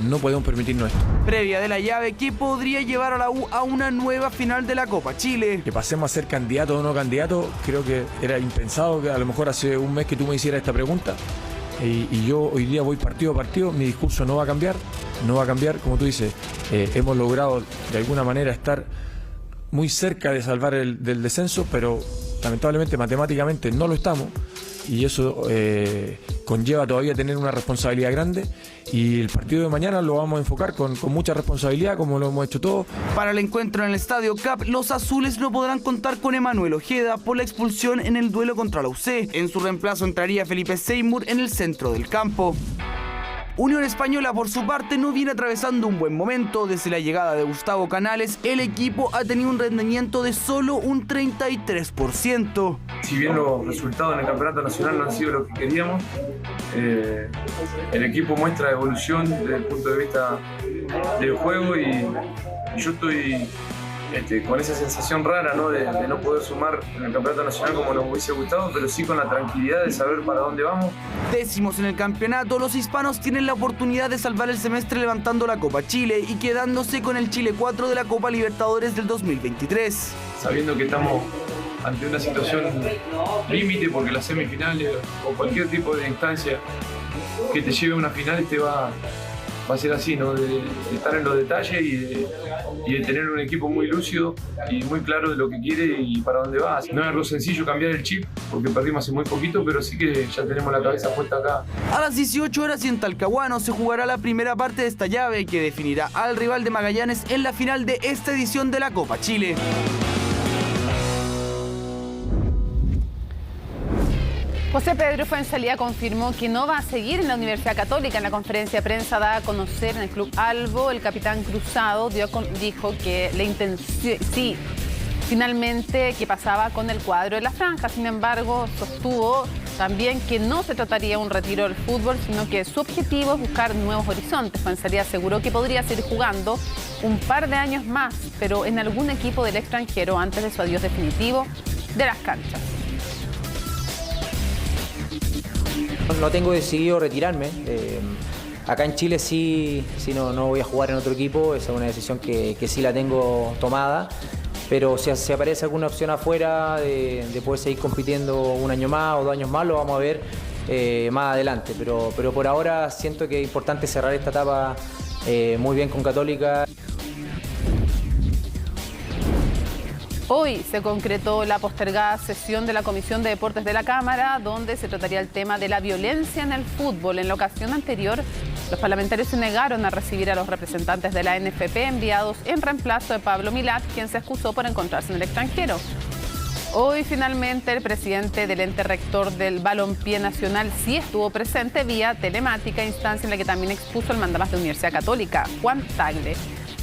no podemos permitirnos esto. Previa de la llave que podría llevar a la U a una nueva final de la Copa Chile. Que pasemos a ser candidato o no candidato, creo que era impensado, que a lo mejor hace un mes que tú me hicieras esta pregunta. Y yo hoy día voy partido a partido, mi discurso no va a cambiar, como tú dices, hemos logrado de alguna manera estar muy cerca de salvar del descenso, pero lamentablemente matemáticamente no lo estamos y eso conlleva todavía tener una responsabilidad grande y el partido de mañana lo vamos a enfocar con mucha responsabilidad, como lo hemos hecho todos. Para el encuentro en el Estadio Cap, los azules no podrán contar con Emanuel Ojeda por la expulsión en el duelo contra la UC. En su reemplazo entraría Felipe Seymour en el centro del campo. Unión Española, por su parte, no viene atravesando un buen momento. Desde la llegada de Gustavo Canales, el equipo ha tenido un rendimiento de solo un 33%. Si bien los resultados en el campeonato nacional no han sido lo que queríamos, el equipo muestra evolución desde el punto de vista del juego y yo estoy con esa sensación rara, ¿no? De no poder sumar en el campeonato nacional como nos hubiese gustado, pero sí con la tranquilidad de saber para dónde vamos. Décimos en el campeonato, los hispanos tienen la oportunidad de salvar el semestre levantando la Copa Chile y quedándose con el Chile 4 de la Copa Libertadores del 2023. Sabiendo que estamos ante una situación límite, porque las semifinales o cualquier tipo de instancia que te lleve a una final te va va a ser así, ¿no? De estar en los detalles y de tener un equipo muy lúcido y muy claro de lo que quiere y para dónde va. No es algo sencillo cambiar el chip, porque perdimos hace muy poquito, pero sí que ya tenemos la cabeza puesta acá. A las 18 horas y en Talcahuano se jugará la primera parte de esta llave que definirá al rival de Magallanes en la final de esta edición de la Copa Chile. José Pedro Fuenzalía confirmó que no va a seguir en la Universidad Católica. En la conferencia de prensa dada a conocer en el Club Albo, el capitán Cruzado dijo que la intención, sí, finalmente que pasaba con el cuadro de la franja. Sin embargo, sostuvo también que no se trataría de un retiro del fútbol, sino que su objetivo es buscar nuevos horizontes. Fuenzalía aseguró que podría seguir jugando un par de años más, pero en algún equipo del extranjero antes de su adiós definitivo de las canchas. No tengo decidido retirarme. Acá en Chile sí no voy a jugar en otro equipo. Esa es una decisión que sí la tengo tomada. Pero si aparece alguna opción afuera de poder seguir compitiendo un año más o 2 años más, lo vamos a ver más adelante. Pero por ahora siento que es importante cerrar esta etapa muy bien con Católica. Hoy se concretó la postergada sesión de la Comisión de Deportes de la Cámara, donde se trataría el tema de la violencia en el fútbol. En la ocasión anterior, los parlamentarios se negaron a recibir a los representantes de la NFP enviados en reemplazo de Pablo Milat, quien se excusó por encontrarse en el extranjero. Hoy, finalmente, el presidente del ente rector del Balompié Nacional sí estuvo presente vía telemática, instancia en la que también expuso el mandamás de Universidad Católica, Juan Tagle.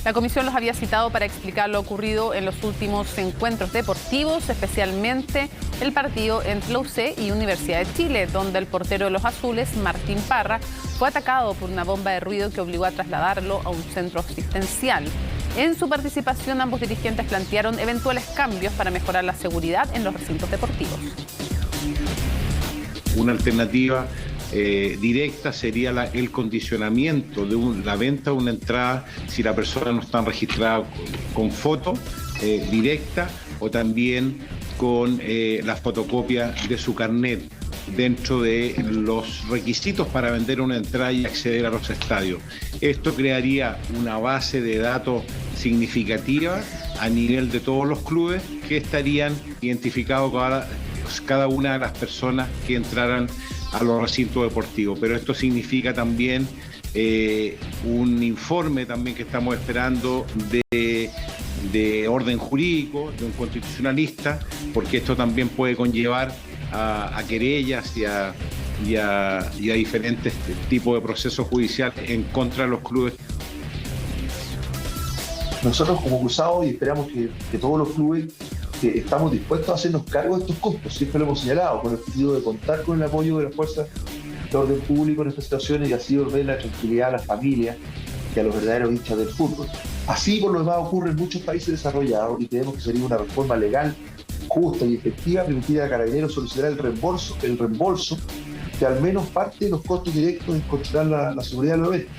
La comisión los había citado para explicar lo ocurrido en los últimos encuentros deportivos, especialmente el partido entre la UC y Universidad de Chile, donde el portero de los azules, Martín Parra, fue atacado por una bomba de ruido que obligó a trasladarlo a un centro asistencial. En su participación, ambos dirigentes plantearon eventuales cambios para mejorar la seguridad en los recintos deportivos. Una alternativa directa sería el condicionamiento de la venta de una entrada si la persona no está registrada con foto directa o también con la fotocopia de su carnet dentro de los requisitos para vender una entrada y acceder a los estadios. Esto crearía una base de datos significativa a nivel de todos los clubes que estarían identificados cada una de las personas que entraran a los recintos deportivos, pero esto significa también un informe también que estamos esperando de orden jurídico, de un constitucionalista, porque esto también puede conllevar a querellas y a diferentes tipos de procesos judiciales en contra de los clubes. Nosotros como Cruzado, y esperamos que todos los clubes que estamos dispuestos a hacernos cargo de estos costos, siempre lo hemos señalado, con el objetivo de contar con el apoyo de las fuerzas de orden público en estas situaciones y así ordenar la tranquilidad a las familias y a los verdaderos hinchas del fútbol. Así por lo demás ocurre en muchos países desarrollados y creemos que sería una reforma legal, justa y efectiva, permitida a Carabineros solicitar el reembolso que al menos parte de los costos directos de controlar la seguridad de los eventos.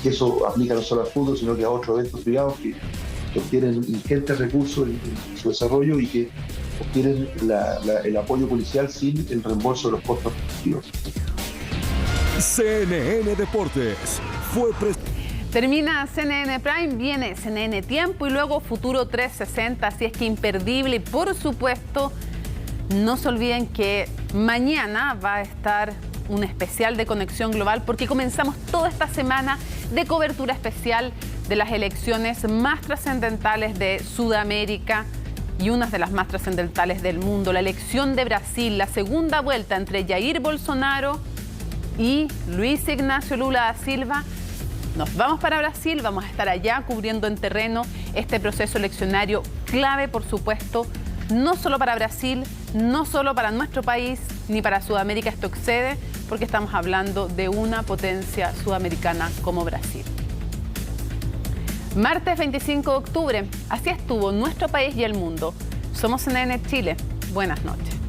Que eso aplica no solo al fútbol, sino que a otros eventos privados que obtienen ingentes recursos en su desarrollo y que obtienen el apoyo policial sin el reembolso de los costos respectivos. CNN Deportes Termina CNN Prime, viene CNN Tiempo y luego Futuro 360, así es que imperdible. Y por supuesto, no se olviden que mañana va a estar un especial de Conexión Global porque comenzamos toda esta semana de cobertura especial de las elecciones más trascendentales de Sudamérica y unas de las más trascendentales del mundo. La elección de Brasil, la segunda vuelta entre Jair Bolsonaro y Luis Ignacio Lula da Silva. Nos vamos para Brasil, vamos a estar allá cubriendo en terreno este proceso eleccionario clave, por supuesto, no solo para Brasil, no solo para nuestro país, ni para Sudamérica. Esto excede porque estamos hablando de una potencia sudamericana como Brasil. Martes 25 de octubre, así estuvo nuestro país y el mundo. Somos CNN Chile. Buenas noches.